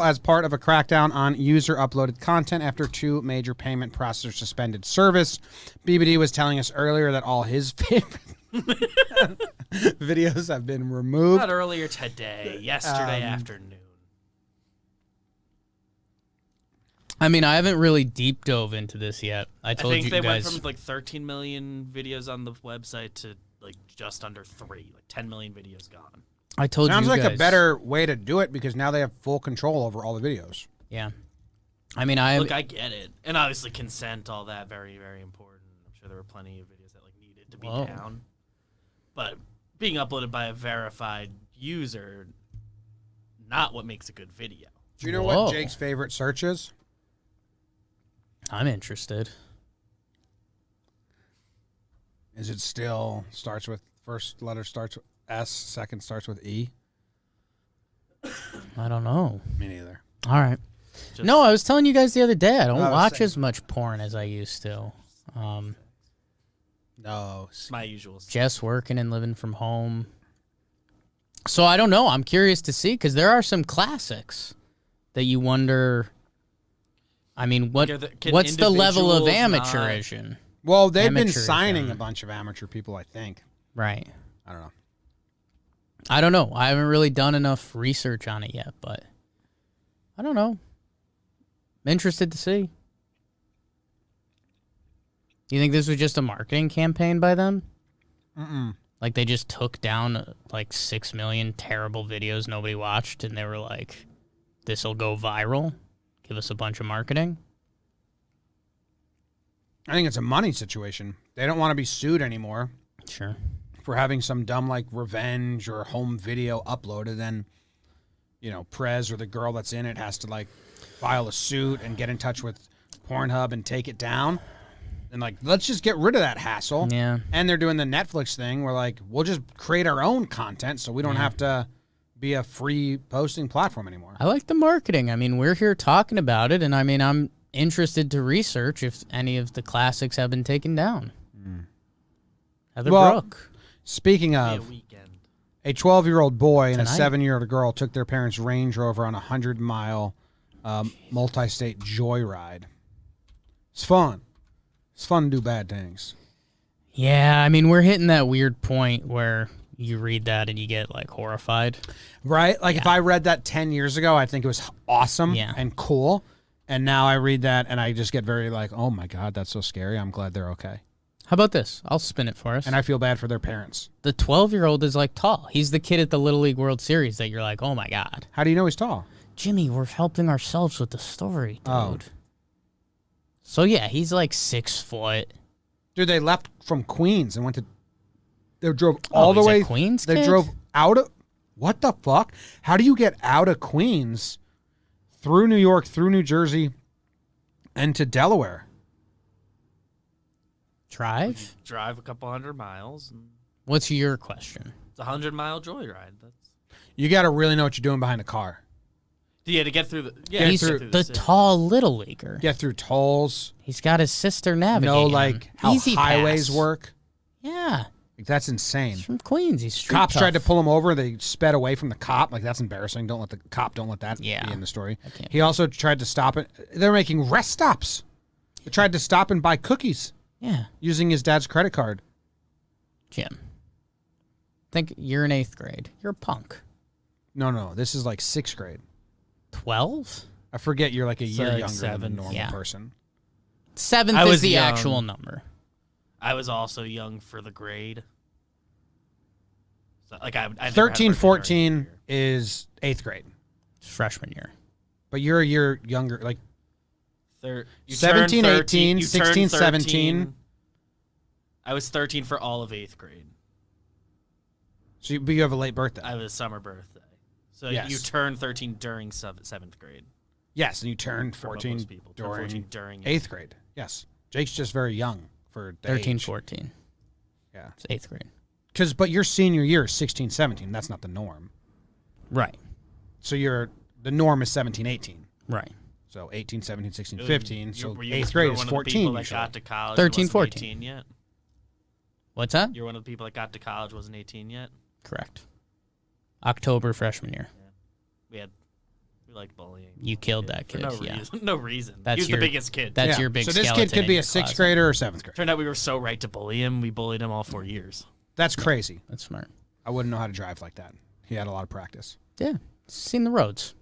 as part of a crackdown on user-uploaded content after two major payment processors suspended service. BBD was telling us earlier that all his favorite videos have been removed. Not earlier today, yesterday afternoon. I mean, I haven't really deep dove into this yet. I I told think you they guys. went from like 13 million videos on the website to like just under 3, like 10 million videos gone. I told Sounds you like guys. a better way to do it because now they have full control over all the videos. Yeah. I mean, Look, I get it, and obviously consent, all that, very, very important. I'm sure there were plenty of videos that like needed to be Whoa. down, but being uploaded by a verified user, not what makes a good video. Do you know Whoa. what Jake's favorite search is? I'm interested. Is it still starts with first letter starts with S, second starts with E? I don't know. Me neither. All right. Just- No, I was telling you guys the other day, I don't Oh, watch same. as much porn as I used to. No. My usual. Jess working and living from home. So I don't know. I'm curious to see because there are some classics that you wonder. I mean, what's the level of amateurism? Well, they've been signing a bunch of amateur people, I think. Right. I don't know. I don't know. I haven't really done enough research on it yet, but I don't know. I'm interested to see. You think this was just a marketing campaign by them? Mm-mm. Like they just took down like 6 million terrible videos nobody watched, and they were like, "This will go viral. Give us a bunch of marketing." I think it's a money situation. They don't want to be sued anymore. Sure. For having some dumb like revenge or home video uploaded, then Prez or the girl that's in it has to like file a suit and get in touch with Pornhub and take it down. And like, let's just get rid of that hassle. Yeah. And they're doing the Netflix thing where like we'll just create our own content so we don't have to be a free posting platform anymore. I like the marketing. I mean, we're here talking about it, and I mean, I'm interested to research if any of the classics have been taken down. Heather Brooke. Speaking of, a 12-year-old boy and a 7-year-old girl took their parents' Range Rover on a 100-mile multi-state joyride. It's fun. It's fun to do bad things. Yeah, I mean, we're hitting that weird point where you read that and you get, like, horrified. Right? Like, if I read that 10 years ago, I think it was awesome and cool. And now I read that and I just get very like, oh, my God, that's so scary. I'm glad they're okay. How about this? I'll spin it for us. And I feel bad for their parents. The 12-year-old is, like, tall. He's the kid at the Little League World Series that you're like, oh, my God. How do you know he's tall? Jimmy, we're helping ourselves with the story, dude. Oh. So, yeah, he's, like, 6 foot. Dude, they left from Queens and went to... They drove all the way... Queens They kid? drove out of... What the fuck? How do you get out of Queens through New York, through New Jersey, and to Delaware? Drive? Drive a couple 100 miles. And What's your question? it's a 100-mile joyride. You got to really know what you're doing behind a car. Yeah, to get through the... Yeah, He's to get through the city. tall Little Leaguer. Get through tolls. He's got his sister navigating Know, him. like, how Easy highways pass. work. Yeah. Like, that's insane. He's from Queens. He's street Cops tough. tried to pull him over. They sped away from the cop. Like, that's embarrassing. Don't let that be in the story. He also tried to stop it. They're making rest stops. They tried to stop and buy cookies. Yeah. Using his dad's credit card. Jim. Think you're in 8th grade. You're a punk. No. This is like 6th grade. 12? I forget you're like a year like younger 7, than a normal yeah. person. 7th I is was the young. actual number. I was also young for the grade. So, like I never had 13, a birthday 14 during the year. is 8th grade. It's freshman year. But you're a year younger. Like, You 17, turned 18, you 16, turned 17. I was 13 for all of 8th grade. so but you have a late birthday. I was a summer birthday. So Yes. you turned 13 during 7th grade. Yes, and you turned For 14 most people. Turned 14 during 8th grade. Yes. Jake's just very young for the 13, age. 14. Yeah. It's 8th grade. But your senior year is 16, 17. That's not the norm. Right. So the norm is 17, 18. Right. So 18, 17, 16, You- 15. So were you- 8th you grade were is one of the 14 people that usually. got to college 13, wasn't 14. 18 yet? What's that? You're one of the people that got to college wasn't 18 yet? Correct. October freshman year. We liked bullying. You killed that For kid, no yeah. reason. No reason. That's He was your- the biggest kid. That's Yeah. your big So this skeleton kid could in be your a 6th closet. grader or 7th grader. Turned out we were so right to bully him. We bullied him all 4 years. That's crazy. That's smart. I wouldn't know how to drive like that. He had a lot of practice. Yeah. Seen the roads.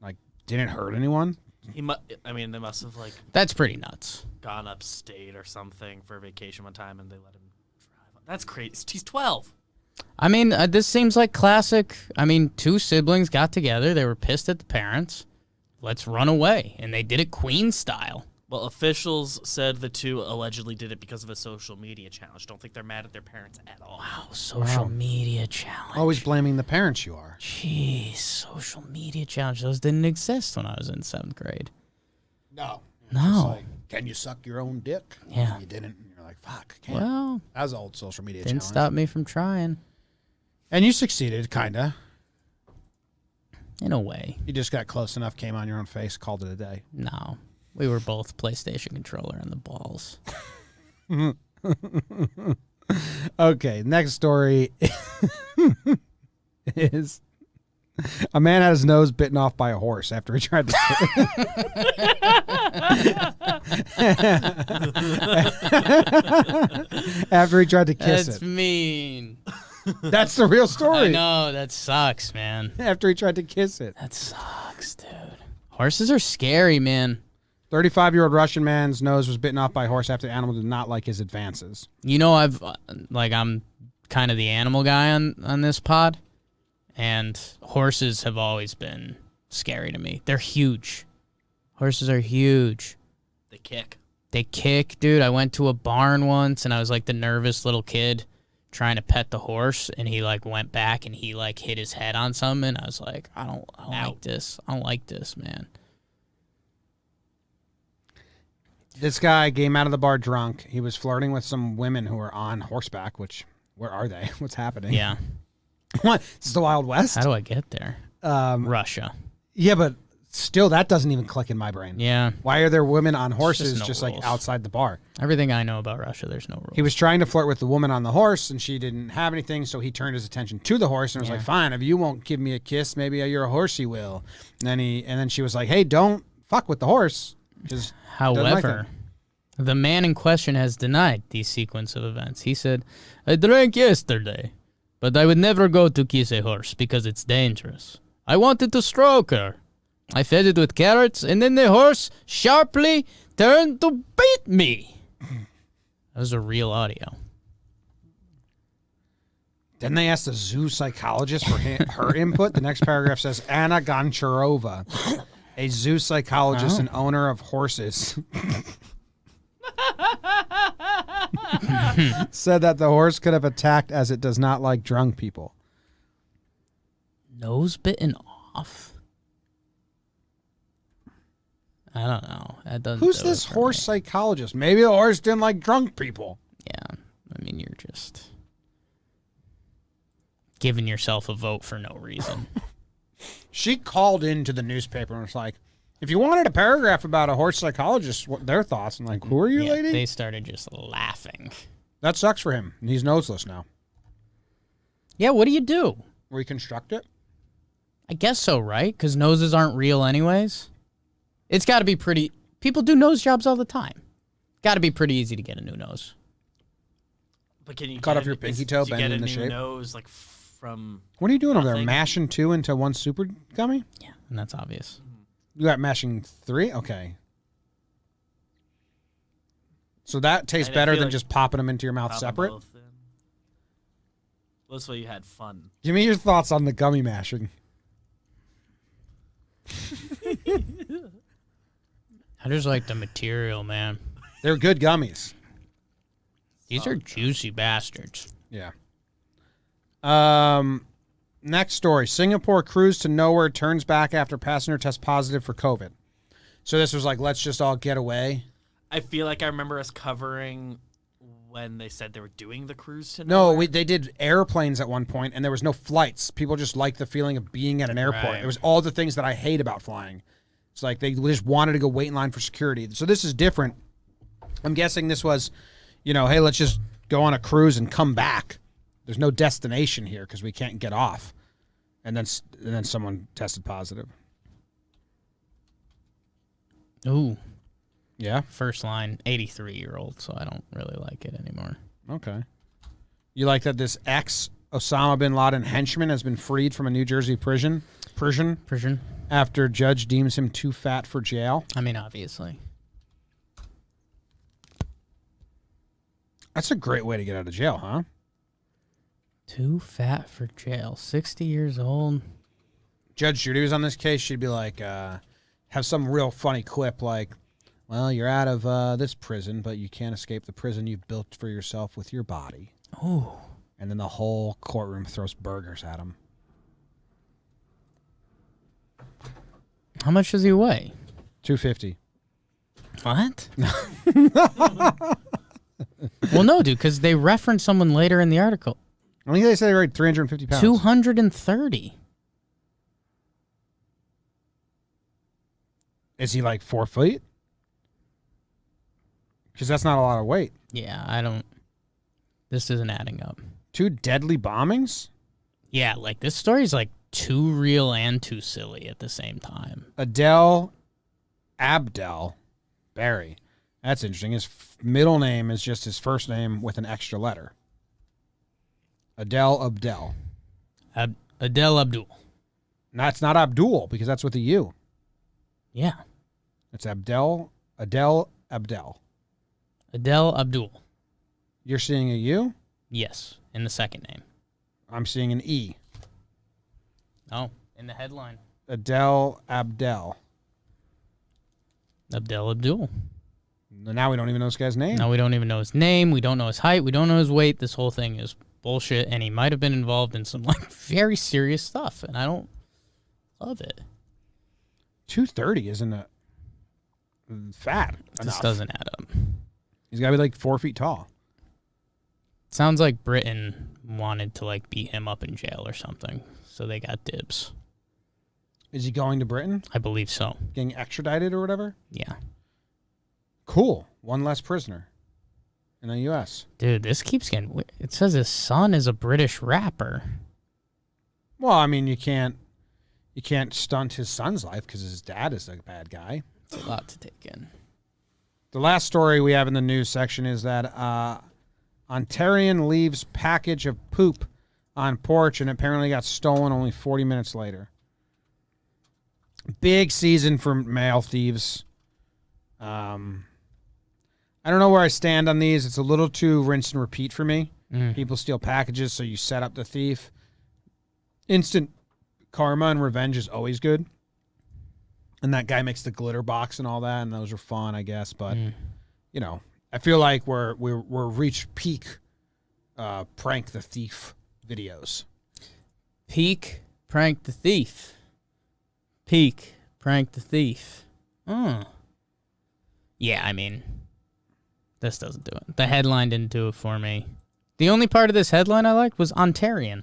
Like, didn't hurt anyone? They must have like That's pretty nuts. gone upstate or something for a vacation one time, and they let him drive. That's crazy. He's 12. I mean, this seems like classic. I mean, 2 siblings got together. They were pissed at the parents. Let's run away. And they did it Queen style. Well, officials said the 2 allegedly did it because of a social media challenge. Don't think they're mad at their parents at all. Wow, social media challenge. Always blaming the parents you are. Jeez, social media challenge. Those didn't exist when I was in 7th grade. No. No. Can you suck your own dick? Yeah. You didn't. And you're like, fuck, I can't. Well, That was an old social media didn't challenge. stop me from trying. And you succeeded, kind of. In a way. You just got close enough, came on your own face, called it a day. No. We were both PlayStation controller and the balls. Okay, next story is a man had his nose bitten off by a horse after he tried to after he tried to kiss That's it. mean. That's the real story. I know, that sucks, man. After he tried to kiss it. That sucks, dude. Horses are scary, man. 35-year-old Russian man's nose was bitten off by a horse after the animal did not like his advances. You know, I'm kind of the animal guy on this pod, and horses have always been scary to me. They're huge. Horses are huge. They kick. They kick, dude. I went to a barn once, and I was like the nervous little kid trying to pet the horse, and he like went back and he like hit his head on something, and I was like, I don't like this. I don't like this, man. This guy came out of the bar drunk. He was flirting with some women who were on horseback, which, where are they? What's happening? Yeah. What? This is the Wild West? How do I get there? Russia. Yeah, but still, that doesn't even click in my brain. Yeah. Why are there women on horses no just rules. like outside the bar? Everything I know about Russia, there's no rules. He was trying to flirt with the woman on the horse, and she didn't have anything, so he turned his attention to the horse and was like, fine, if you won't give me a kiss, maybe you're a horsey will. And then she was like, hey, don't fuck with the horse. However, the man in question has denied the sequence of events. He said, I drank yesterday, but I would never go to kiss a horse because it's dangerous. I wanted to stroke her. I fed it with carrots, and then the horse sharply turned to beat me. That was a real audio. Then they asked the zoo psychologist for her input. The next paragraph says, Anna Goncharova, a zoo psychologist and owner of horses, said that the horse could have attacked as it does not like drunk people. Nose bitten off? I don't know. That doesn't Who's do it this for horse me. psychologist? Maybe the horse didn't like drunk people. Yeah. I mean, you're just giving yourself a vote for no reason. She called into the newspaper and was like, if you wanted a paragraph about a horse psychologist, what their thoughts? I'm like, who are you, Yeah, lady? they started just laughing. That sucks for him. He's noseless now. Yeah, what do you do? Reconstruct it? I guess so, right? Because noses aren't real anyways. It's got to be pretty... People do nose jobs all the time. Got to be pretty easy to get a new nose. But can you Cut get off your it- pinky is- toe, do you bend get it a into new shape? nose like from? What are you doing over there? Nothing. Mashing 2 into one super gummy? Yeah, and that's obvious. You got mashing 3? Okay. So that tastes And I better feel than like just popping them into your mouth Pop 'em separate? both in. Well, this way you had fun. Give me your thoughts on the gummy mashing. I just like the material, man. They're good gummies. These are juicy bastards. Yeah. Next story. Singapore cruise to nowhere turns back after passenger tests positive for COVID. So this was like, let's just all get away. I feel like I remember us covering when they said they were doing the cruise to No, nowhere. they did airplanes at one point, and there was no flights. People just liked the feeling of being at an airport. Right. It was all the things that I hate about flying. It's like they just wanted to go wait in line for security. So this is different. I'm guessing this was, hey, let's just go on a cruise and come back. There's no destination here because we can't get off. And then someone tested positive. Ooh, Yeah? first line, 83-year-old, so I don't really like it anymore. Okay. You like that this ex-Osama bin Laden henchman has been freed from a New Jersey prison Persian? after judge deems him too fat for jail? I mean, obviously. That's a great way to get out of jail, huh? Too fat for jail. 60 years old. Judge Judy was on this case. She'd be like, have some real funny clip like, well, you're out of this prison, but you can't escape the prison you've built for yourself with your body. Oh. And then the whole courtroom throws burgers at him. How much does he weigh? $250. What? Well, no, dude, because they reference someone later in the article. I think they said they weighed 350 pounds. 230. Is he like 4 feet? Because that's not a lot of weight. Yeah, I don't. This isn't adding up. 2 deadly bombings? Yeah, like this story's like too real and too silly at the same time. Adele Abdel Barry. That's interesting. His middle name is just his first name with an extra letter. Adele Abdel. Adele Abdul. No, it's not Abdul because that's with a U. Yeah. It's Adele Abdel. Adele Abdul. You're seeing a U? Yes, in the second name. I'm seeing an E. Oh, in the headline. Adele Abdel. Abdel Abdul. Now we don't even know this guy's name. Now we don't even know his name. We don't know his height. We don't know his weight. This whole thing is bullshit, and he might have been involved in some like very serious stuff, and I don't love it. 230 isn't a fat This enough. doesn't add up. He's got to be like 4 feet tall. Sounds like Britain wanted to like beat him up in jail or something, so they got dibs. Is he going to Britain? I believe so. Getting extradited or whatever? Yeah. Cool. One less prisoner in the U.S. Dude, this keeps getting weird. It says his son is a British rapper. Well, I mean, you can't stunt his son's life because his dad is a bad guy. It's a lot to take in. The last story we have in the news section is that Ontarian leaves package of poop on porch and apparently got stolen only 40 minutes later. Big season for mail thieves. I don't know where I stand on these. It's a little too rinse and repeat for me. People steal packages, so you set up the thief. Instant karma and revenge is always good. And that guy makes the glitter box and all that, and those are fun, I guess. But you know, I feel like we're reached peak prank the thief videos. Peak prank the thief. Peak prank the thief. Yeah, I mean, this doesn't do it. The headline didn't do it for me. The only part of this headline I liked was Ontarian.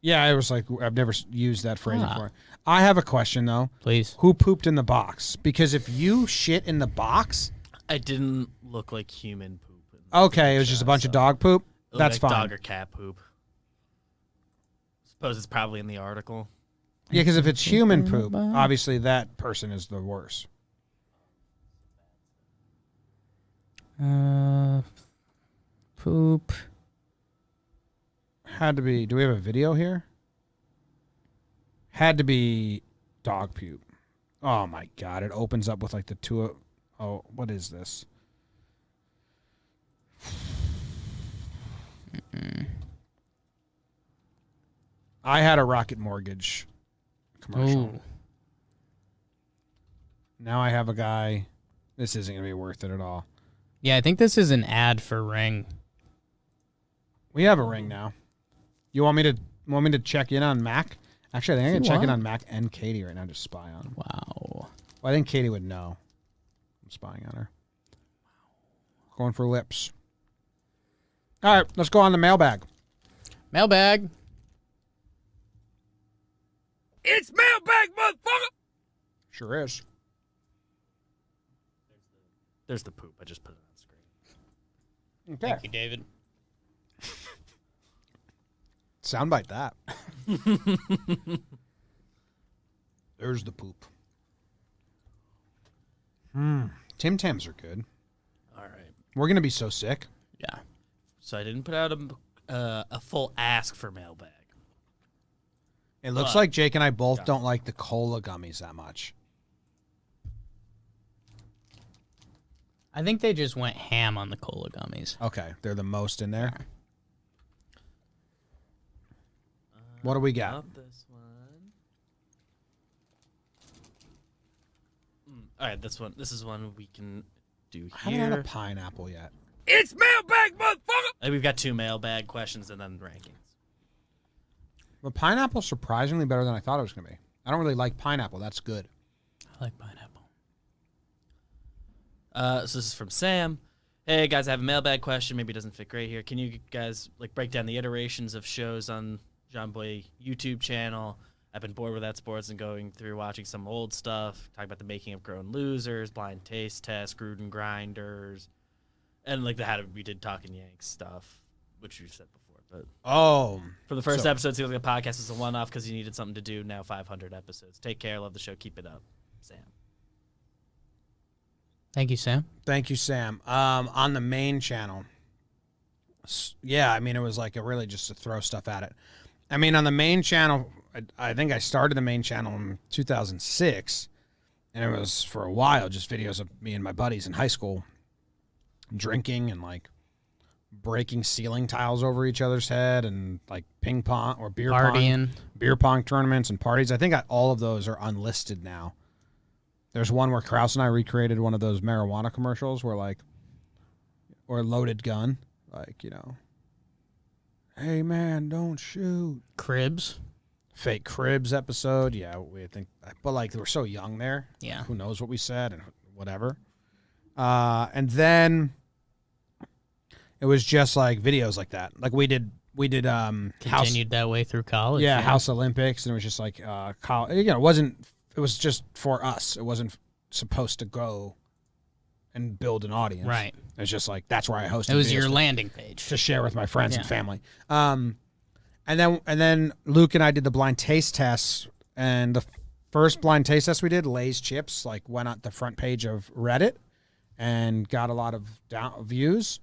Yeah, I was like, I've never used that phrase before. I have a question, though. Please. Who pooped in the box? Because if you shit in the box... It didn't look like human poop. Okay, it was just a bunch of dog poop? That's like fine. Dog or cat poop. Suppose it's probably in the article. Yeah, because if it's human poop, obviously that person is the worst. Poop. Had to be... Do we have a video here? Had to be dog poop. Oh, my God. It opens up with like the two... Oh, what is this? I had a Rocket Mortgage commercial. Ooh. Now I have a guy. This isn't going to be worth it at all. Yeah, I think this is an ad for Ring. We have a Ring now. You want me to check in on Mac? Actually, I think I can check in on Mac and Katie right now to spy on. Wow. Well, I think Katie would know. I'm spying on her. Going for lips. All right, let's go on the mailbag. Mailbag. It's mailbag, motherfucker! Sure is. There's the poop. I just put it on screen. Okay. Thank you, David. Soundbite that. There's the poop. Tim Tams are good. All right. We're going to be so sick. Yeah. So I didn't put out a full ask for mailbag. It looks like Jake and I both don't like the cola gummies that much. I think they just went ham on the cola gummies. Okay, they're the most in there. What do we got? Not this one. All right, this one. This is one we can do I haven't had a here. pineapple yet. It's mailbag, motherfucker! We've got 2 mailbag questions and then rankings. The pineapple's surprisingly better than I thought it was going to be. I don't really like pineapple. That's good. I like pineapple. So this is from Sam. Hey guys, I have a mailbag question. Maybe it doesn't fit great here. Can you guys like break down the iterations of shows on Jomboy YouTube channel? I've been bored with that sports and going through watching some old stuff. Talk about the making of Grown Losers, Blind Taste Test, Gruden Grinders, and like the How We Did Talking Yanks stuff. which we've said before. But Oh. for the first episode, seems like a podcast is a one-off because you needed something to do. Now 500 episodes. Take care. Love the show. Keep it up. Sam. Thank you, Sam. Thank you, Sam. On the main channel, yeah, I mean, it was like really just to throw stuff at it. I mean, on the main channel, I think I started the main channel in 2006, and it was for a while just videos of me and my buddies in high school drinking and like breaking ceiling tiles over each other's head and like ping pong or beer pong tournaments and parties. I think all of those are unlisted now. There's one where Krause and I recreated one of those marijuana commercials where like, or loaded gun, like, you know, hey man, don't shoot. Cribs. Fake Cribs episode. Yeah, we think, but like we're so young there. Yeah. Who knows what we said and whatever. And then it was just like videos like that. Like we did continued that way through college. Yeah, House Olympics, and it was just like it was just for us. It wasn't supposed to go and build an audience. Right. It was just like that's where I hosted. It was your landing page to share with my friends and family. And then Luke and I did the blind taste tests, and the first blind taste test we did, Lay's chips, like went on the front page of Reddit and got a lot of views.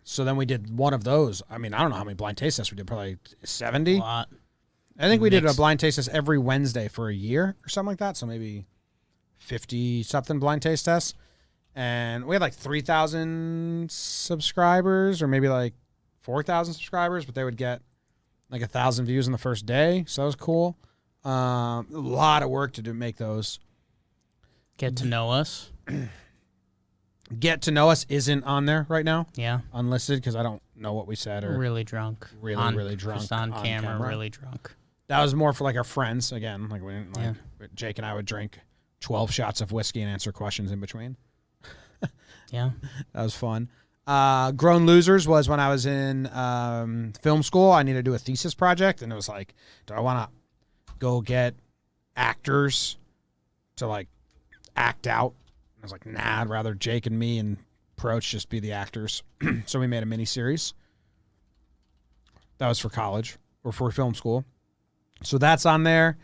So then we did one of those. I mean, I don't know how many blind taste tests we did, probably 70. A lot. I think we did a blind taste test every Wednesday for a year or something like that. So maybe 50-something blind taste tests. And we had like 3,000 subscribers or maybe like 4,000 subscribers, but they would get like 1,000 views in the first day. So that was cool. A lot of work to make those. Get to know us. Get to know us isn't on there right now. Yeah. Unlisted because I don't know what we said. Or really drunk. Really drunk. Just on camera, really drunk. That was more for like our friends. Again, like we didn't Jake and I would drink 12 shots of whiskey and answer questions in between. Yeah. That was fun. Grown Losers was when I was in film school. I needed to do a thesis project, and it was like, do I want to go get actors to like act out? I was like, nah, I'd rather Jake and me and Proach just be the actors. So we made a mini series. That was for college or for film school. So that's on there.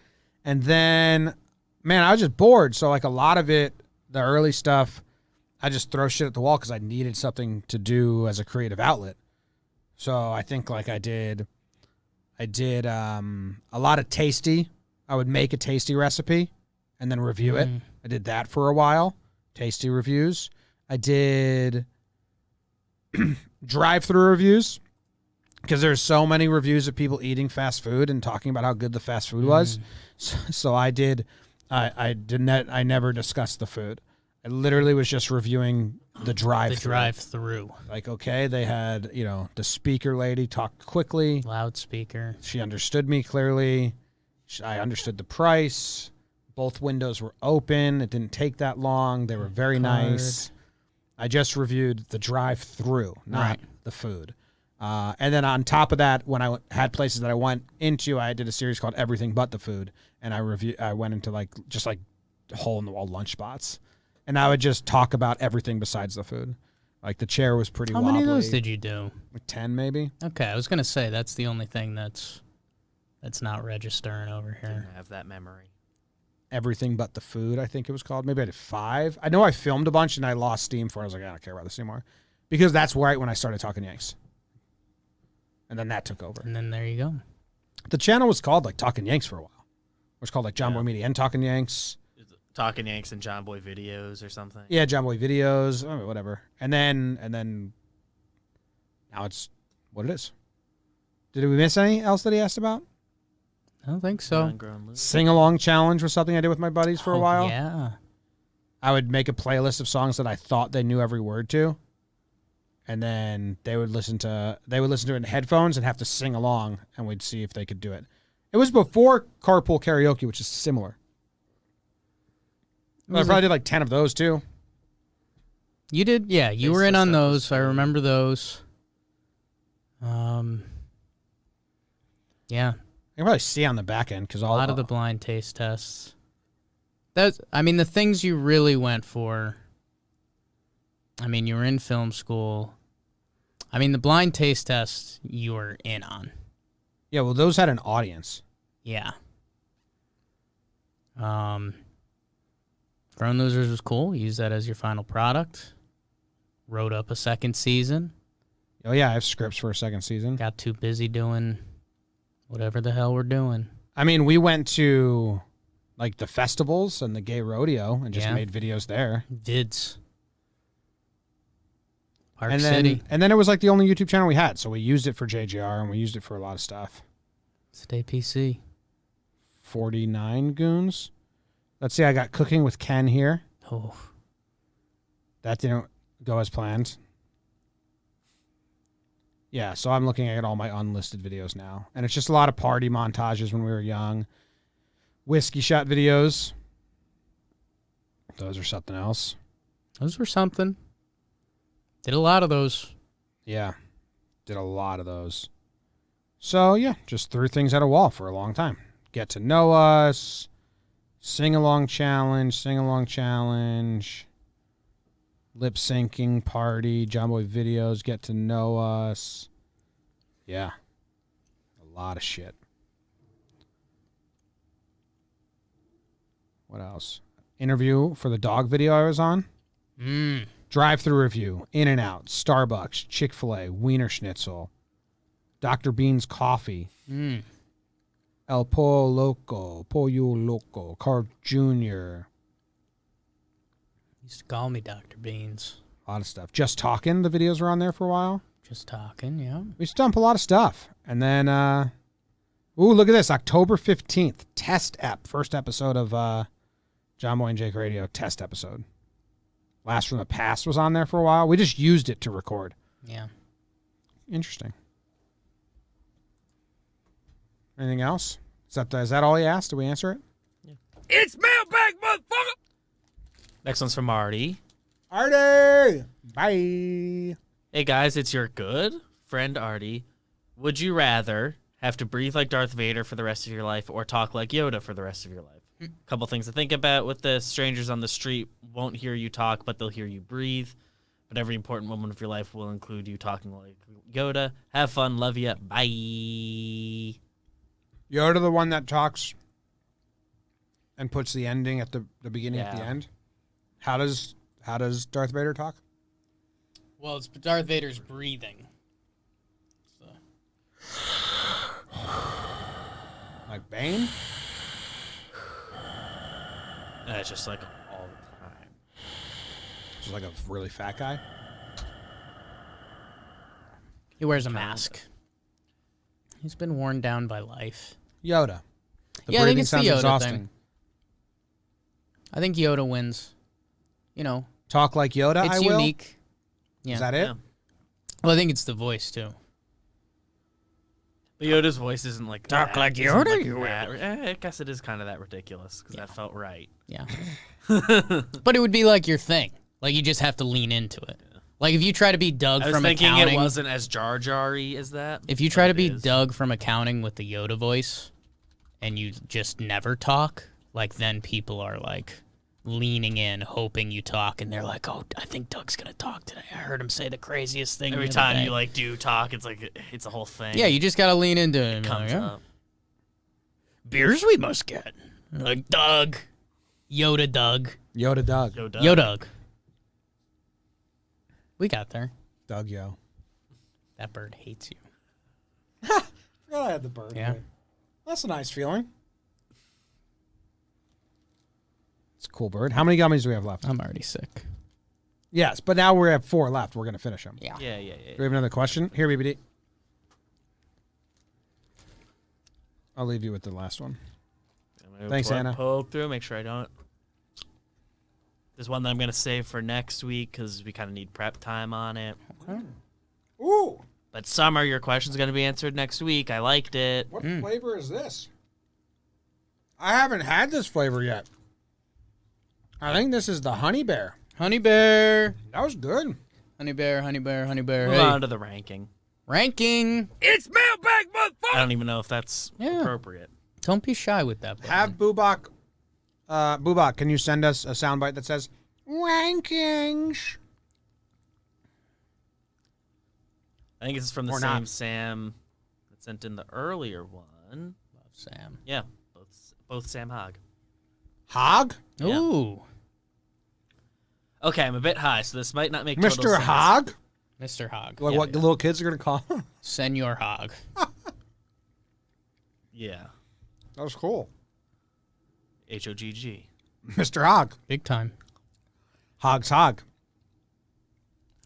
And then, man, I was just bored. So like a lot of it, the early stuff, I just throw shit at the wall because I needed something to do as a creative outlet. So I think like I did a lot of tasty. I would make a tasty recipe and then review it. I did that for a while. Tasty reviews. I did drive-through reviews because there's so many reviews of people eating fast food and talking about how good the fast food was. So I never discussed the food. I literally was just reviewing the drive-through. The drive-through. Like, okay, they had, the speaker lady talk quickly. Loudspeaker. She understood me clearly. I understood the price. Both windows were open. It didn't take that long. They were very nice. I just reviewed the drive-through, not the food. And then on top of that, when I had places that I went into, I did a series called Everything But the Food, and I went into like hole-in-the-wall lunch spots, and I would just talk about everything besides the food. Like the chair was pretty wobbly. How many of those did you do? Like 10 maybe. Okay, I was gonna say that's the only thing that's not registering over here. Didn't have that memory. Everything But the Food, I think it was called. Maybe I did 5. I know I filmed a bunch and I lost steam for it. I was like, I don't care about this anymore. Because that's right when I started talking Yanks. And then that took over. And then there you go. The channel was called like Talking Yanks for a while. It was called like Jomboy Media and Talking Yanks. Talking Yanks and Jomboy videos or something. Yeah, Jomboy videos, whatever. And then now it's what it is. Did we miss any else that he asked about? I don't think so. Sing-along challenge was something I did with my buddies for a while. Yeah. I would make a playlist of songs that I thought they knew every word to. And then they would listen to it in headphones and have to sing along, and we'd see if they could do it. It was before carpool karaoke, which is similar. I probably did like 10 of those too. You did? Yeah, you were in on those. I remember those. Yeah. You can probably see on the back end because a lot of the blind taste tests. The things you really went for. I mean, you were in film school. I mean, the blind taste test you were in on. Yeah, well, those had an audience. Yeah. Throne Losers was cool. Use that as your final product. Wrote up a second season. Oh, yeah, I have scripts for a second season. Got too busy doing whatever the hell we're doing. I mean, we went to, like, the festivals and the gay rodeo and just made videos there. Vids. Park And City. then it was, like, the only YouTube channel we had, so we used it for JJR and we used it for a lot of stuff. Stay PC. 49 goons. Let's see, I got cooking with Ken here. Oh. That didn't go as planned. Yeah, so I'm looking at all my unlisted videos now. And it's just a lot of party montages when we were young. Whiskey shot videos. Those are something else. Those were something. Did a lot of those. Yeah, did a lot of those. So, yeah, just threw things at a wall for a long time. Get to know us. Sing-along challenge. Lip syncing party, Jomboy videos, get to know us. Yeah. A lot of shit. What else? Interview for the dog video I was on. Drive-through review, In-N-Out, Starbucks, Chick-fil-A, Wiener Schnitzel, Dr. Bean's Coffee, El Pollo Loco, Carl Jr., Used to call me Dr. Beans. a lot of stuff. Just Talking, the videos were on there for a while. Just talking, yeah. We used to dump a lot of stuff. And then, look at this. October 15th, test ep. First episode of Jomboy and Jake Radio, test episode. Last from the Past was on there for a while. We just used it to record. Yeah. Interesting. Anything else? Is that all you asked? Did we answer it? It's mailbag, motherfucker! Next one's from Artie. Artie! Bye. Hey guys, it's your good friend Artie. Would you rather have to breathe like Darth Vader for the rest of your life or talk like Yoda for the rest of your life? Couple things to think about with this. Strangers on the street won't hear you talk, but they'll hear you breathe. But every important moment of your life will include you talking like Yoda. Have fun. Love ya. Bye. Yoda, the one that talks and puts the ending at the beginning at the Yeah. end. How does Darth Vader talk? Well, it's Darth Vader's breathing. So. Like Bane? And it's just like all the time. Just like a really fat guy? He wears a mask. He's been worn down by life. Yoda. The Yeah, I think breathing it's the sounds Yoda exhausting. thing. I think Yoda wins. You know, Talk like Yoda, it's I will? unique. Yeah. Is that it? Yeah. Well, I think it's the voice, too. But Yoda's voice isn't like Talk that. like Isn't Yoda, like you that. I guess it is kind of that ridiculous because that felt right. Yeah. But it would be like your thing. Like, you just have to lean into it. Like, if you try to be Doug I was from thinking accounting... it wasn't as Jar Jar-y as that. If you try but to it be is. Doug from accounting with the Yoda voice and you just never talk, like, then people are, like, leaning in, hoping you talk, and they're like, oh, I think Doug's going to talk today. I heard him say the craziest thing Every the other time day." you like do talk, it's like it's a whole thing. Yeah, you just got to lean into it. and be comes like, "Yeah, up. beers we must get. Like, Doug. Yoda Doug. Yoda Doug. Yo, Doug. Yo Doug. We got there. Doug Yo. That bird hates you. Forgot I had the bird. Yeah. That's a nice feeling. It's a cool bird. How many gummies do we have left? I'm already sick. Yes, but now we're at 4 left. We're going to finish them. Yeah. Yeah. Do we have another question? Here, BBD. I'll leave you with the last one. Thanks, Anna. Poke through. Make sure I don't. There's one that I'm gonna save for next week because we kind of need prep time on it. Ooh, But Summer, your question's gonna be answered next week. I liked it. what flavor is this? I haven't had this flavor yet. I think this is the honey bear. Honey Bear. That was good. Honey Bear, Honey Bear, Honey Bear. Move Hey. on to the ranking. Ranking. It's mailbag, I motherfucker! don't even know if that's Yeah. appropriate. Don't be shy with that. Button. Have Bubak, can you send us a soundbite that says rankings? I think it's from the Or same not. Sam that sent in the earlier one. Love Sam. Yeah, both Sam Hogg. Hog? Yeah. Ooh. Okay, I'm a bit high, so this might not make total Mr. sense. Hog? Mr. Hogg. Like Yeah, what the little kids are going to call him? Senor Hogg. Yeah. That was cool. HOGG. Mr. Hog. Big time. Hog's Hog.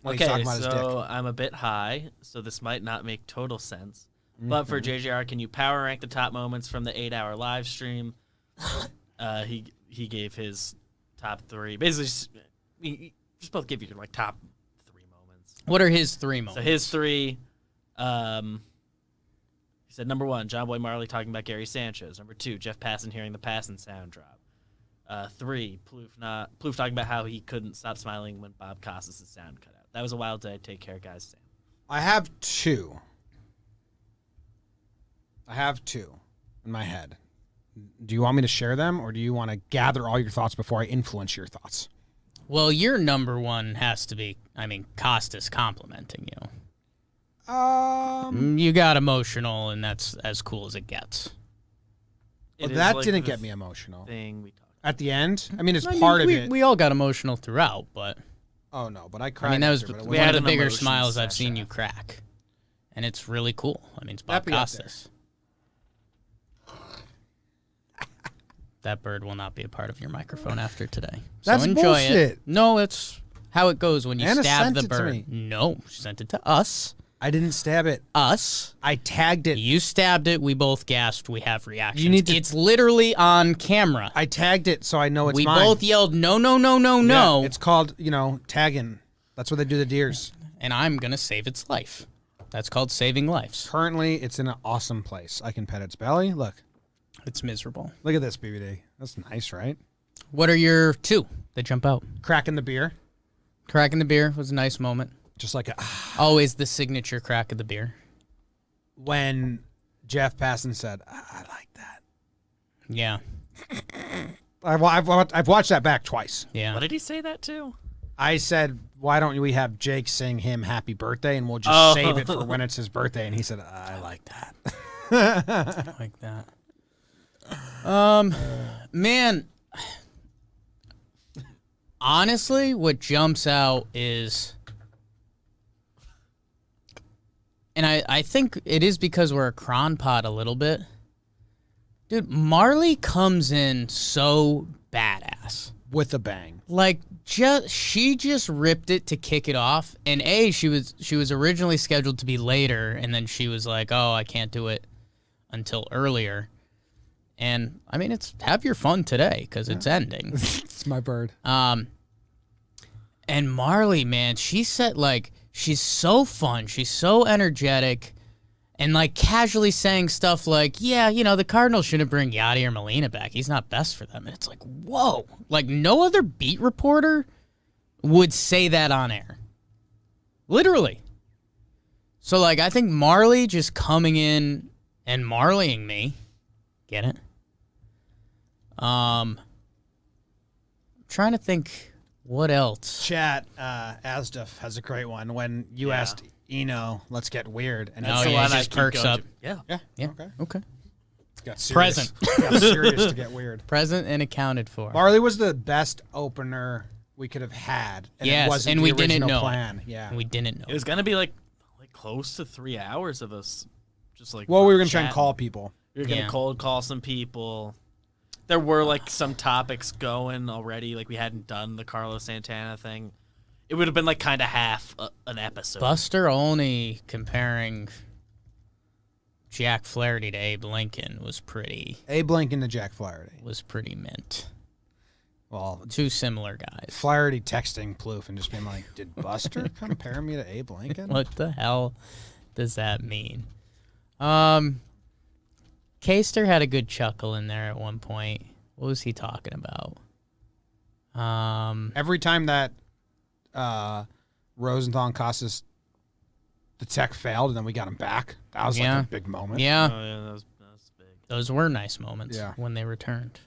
Well, he's Okay, talking about his so dick. I'm a bit high, so this might not make total sense. But for JJR, can you power rank the top moments from the 8-hour live stream? He gave his top 3. Basically, just both give you like top 3 moments. What are his 3 moments? So his 3, he said number 1, Jomboy Marley talking about Gary Sanchez. Number 2, Jeff Passan hearing the Passan sound drop. 3, Plouffe talking about how he couldn't stop smiling when Bob Costas' sound cut out. That was a wild day. Take care, guys. Sam. I have 2. In my head. Do you want me to share them, or do you want to gather all your thoughts before I influence your thoughts? Well, your number 1 has to be, Costas complimenting you. You got emotional, and that's as cool as it gets. Well, It is that like didn't the get me emotional. Thing we talked At the end? I mean, it's I mean, part of we, it. We all got emotional throughout, but Oh, no, but I cried. that was after, but it one had of the an bigger emotion smiles I've session. seen you crack. And it's really cool. It's Bob Happy out there. Costas. That bird will not be a part of your microphone after today. That's so enjoy bullshit. it. No, it's how it goes when you Anna stab sent the it to bird. me. No, she sent it to us. I didn't stab it. Us. I tagged it. You stabbed it. We both gasped. We have reactions. You need to- It's literally on camera. I tagged it so I know it's we mine. both yelled, no, no, no, no, no. Yeah, it's called, tagging. That's what they do to deers. And I'm going to save its life. That's called saving lives. Currently, it's in an awesome place. I can pet its belly. Look. It's miserable. Look at this, BBD. That's nice, right? What are your 2 that jump out? Cracking the beer. Cracking the beer was a nice moment. Just like Always the signature crack of the beer. when Jeff Passan said, I like that. Yeah. I've watched that back twice. Yeah. What did he say that to? I said, why don't we have Jake sing him happy birthday and we'll just save it for when it's his birthday? And he said, I like that. Like that. Man, honestly, what jumps out is, and I think it is because we're a cron pot a little bit. Dude, Marley comes in so badass. With a bang. Like, she just ripped it to kick it off. And she was originally scheduled to be later, and then she was like, oh, I can't do it until earlier. And it's have your fun today because it's ending. It's my bird. And Marley, man, she's so fun. She's so energetic and casually saying stuff like, yeah, the Cardinals shouldn't bring Yachty or Molina back. He's not best for them. And it's like, whoa. No other beat reporter would say that on air. Literally. So, I think Marley just coming in and Marleying me. Get it? Trying to think what else. Chat, Asduf has a great one. When you asked Eno, let's get weird. And Oh, he yeah, one he I just keep perks going up. to. Yeah. Yeah. Yeah. Okay. Okay. Got serious. Present. Got serious to get weird. Present and accounted for. Marley was the best opener we could have had. And Yes, it wasn't and the we didn't original know it. plan. Yeah. And we didn't know. It was gonna be like close to 3 hours of us just Well, we were going to try and chatting. call people. We were gonna Yeah. cold call some people. There were some topics going already. We hadn't done the Carlos Santana thing. It would have been kind of half an episode. Buster Olney comparing Jack Flaherty to Abe Lincoln was pretty Abe Lincoln to Jack Flaherty. mint. Well, 2 similar guys. Flaherty texting Plouffe and just being like, did Buster compare me to Abe Lincoln? What the hell does that mean? Kaster had a good chuckle in there at one point. What was he talking about? Every time that Rosenthal and Costas, the tech failed, and then we got him back, that was Yeah. a big moment. Yeah, Oh yeah, that was big. those were nice moments Yeah. when they returned.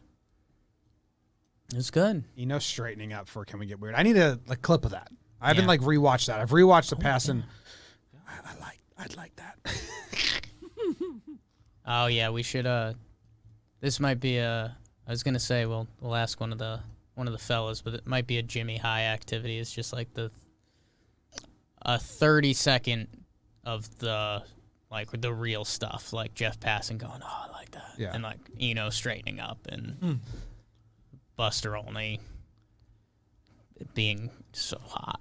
It was good. Eno straightening up for Can We Get Weird. I need a clip of that. I haven't Yeah. rewatched that. I've rewatched the pass and I like I'd like that. Oh yeah, we should. This might be a. I was gonna say, we'll ask one of the fellas, but it might be a Jimmy High activity. It's just like a 30-second of the real stuff, like Jeff passing, going, "Oh, I like that," Yeah. and like Eno straightening up, and Buster Olney being so hot.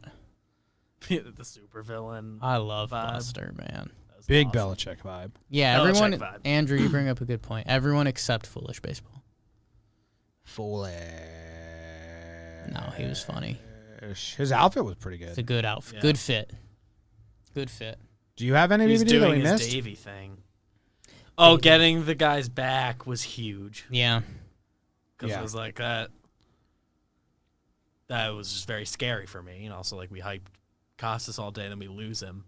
The super villain. I love vibe. Buster, man. Big awesome. Belichick vibe. Yeah, Belichick everyone. vibe. Andrew, you bring up a good point. Everyone except Foolish Baseball. Foolish. No, he was funny. His outfit was pretty It's a good. good outfit. Yeah. Good fit. Good fit. Do you have any He's DVD that doing we his missed? Davey thing. Oh, getting the guys back was huge. Yeah. Because Yeah. it was like that. That was just very scary for me. And also, like, we hyped Costas all day, then we lose him.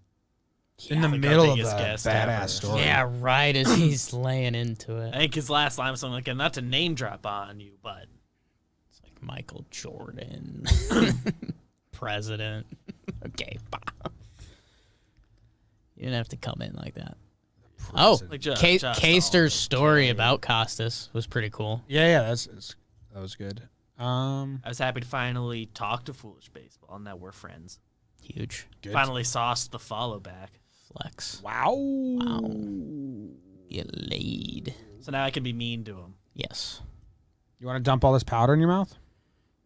In the Like our middle of the biggest guest ever. badass story. Yeah, right as he's laying into I it. think his last line was something like, not to name drop on you, but It's like Michael Jordan. President. Okay, Bob. You didn't have to come in like that. Oh, like just, Caster's story about Costas was pretty cool. Yeah, that was good. I was happy to finally talk to Foolish Baseball and that we're friends. Huge. Good. Finally sauced the follow back. Flex. Wow. Get laid. So now I can be mean to him. Yes. You want to dump all this powder in your mouth?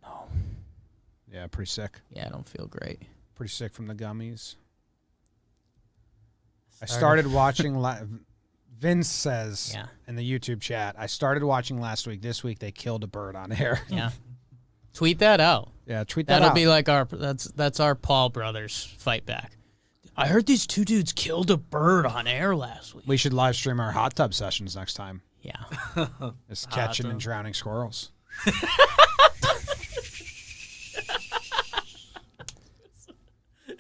No. Yeah, pretty sick. Yeah, I don't feel great. Pretty sick from the gummies. I started watching. Vince says Yeah. in the YouTube chat, I started watching last week. This week they killed a bird on air. Yeah. Tweet that out. Yeah, tweet that That'll out. be like that's our Paul brothers fight back. I heard these two dudes killed a bird on air last week. We should live stream our hot tub sessions next time. Yeah. Just catching and drowning squirrels.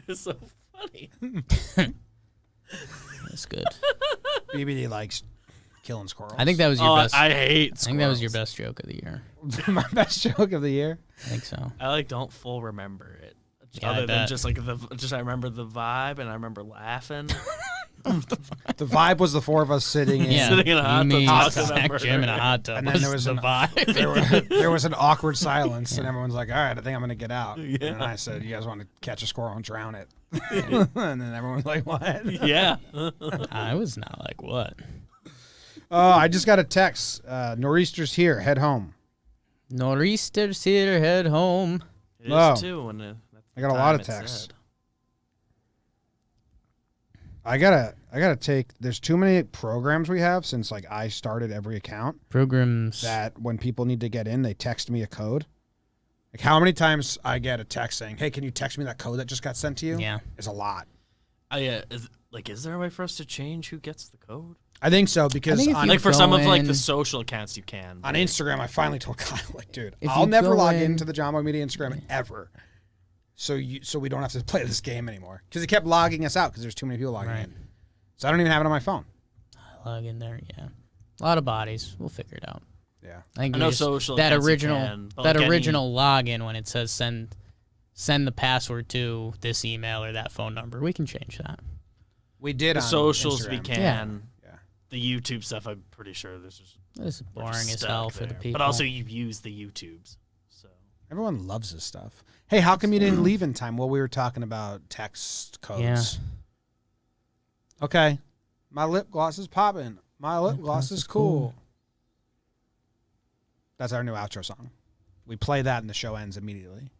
It's so funny. That's good. BBD likes killing squirrels. I think that was your best. I hate I think that was your squirrels. best joke of the year. my best joke of the year. I think so. I like don't full remember it. Yeah, I Other than bet. just like I remember the vibe and I remember laughing. The vibe was the four of us sitting in. Yeah. Sitting in a hot You tub mean talking Zach about Jim in a murder. hot tub. And then there was the an- vibe. There was an awkward silence, and everyone's like, all right, I think I'm going to get out. Yeah. And I said, you guys want to catch a squirrel and drown it? And then everyone's like, what? Yeah. I was not like, what? Oh, I just got a text. Nor'easter's here. Head home. Nor'easter's here, head home. It is Wow. too. When that's I the got a lot time of it texts. said. I gotta take. There's too many programs we have since like I started every account. Programs. That when people need to get in, they text me a code. Like how many times I get a text saying, "Hey, can you text me that code that just got sent to you?" Yeah. It's a lot. Is there a way for us to change who gets the code? I think so because think if on, you Like for some of like in- the social accounts, you can. on Instagram, I finally told Kyle, like, dude, If I'll you never go log in- into the Jomboy Media Instagram ever. So we don't have to play this game anymore because it kept logging us out because there's too many people logging Right. in. So I don't even have it on my phone. Log in there, yeah. A lot of bodies. We'll figure it out. Yeah. I think I we know just- social that accounts you original can, but that like any- original login when it says send the password to this email or that phone number. We can change that. We did The on socials we Instagram. can. Yeah. The YouTube stuff, I'm pretty sure this is This is we're boring just as stuck hell for the there. people. But also, you use the YouTubes. So Everyone loves this stuff. Hey, how come you didn't leave in time? Well, we were talking about text codes. Yeah. Okay. My lip gloss is popping. My lip gloss is cool. That's our new outro song. We play that and the show ends immediately.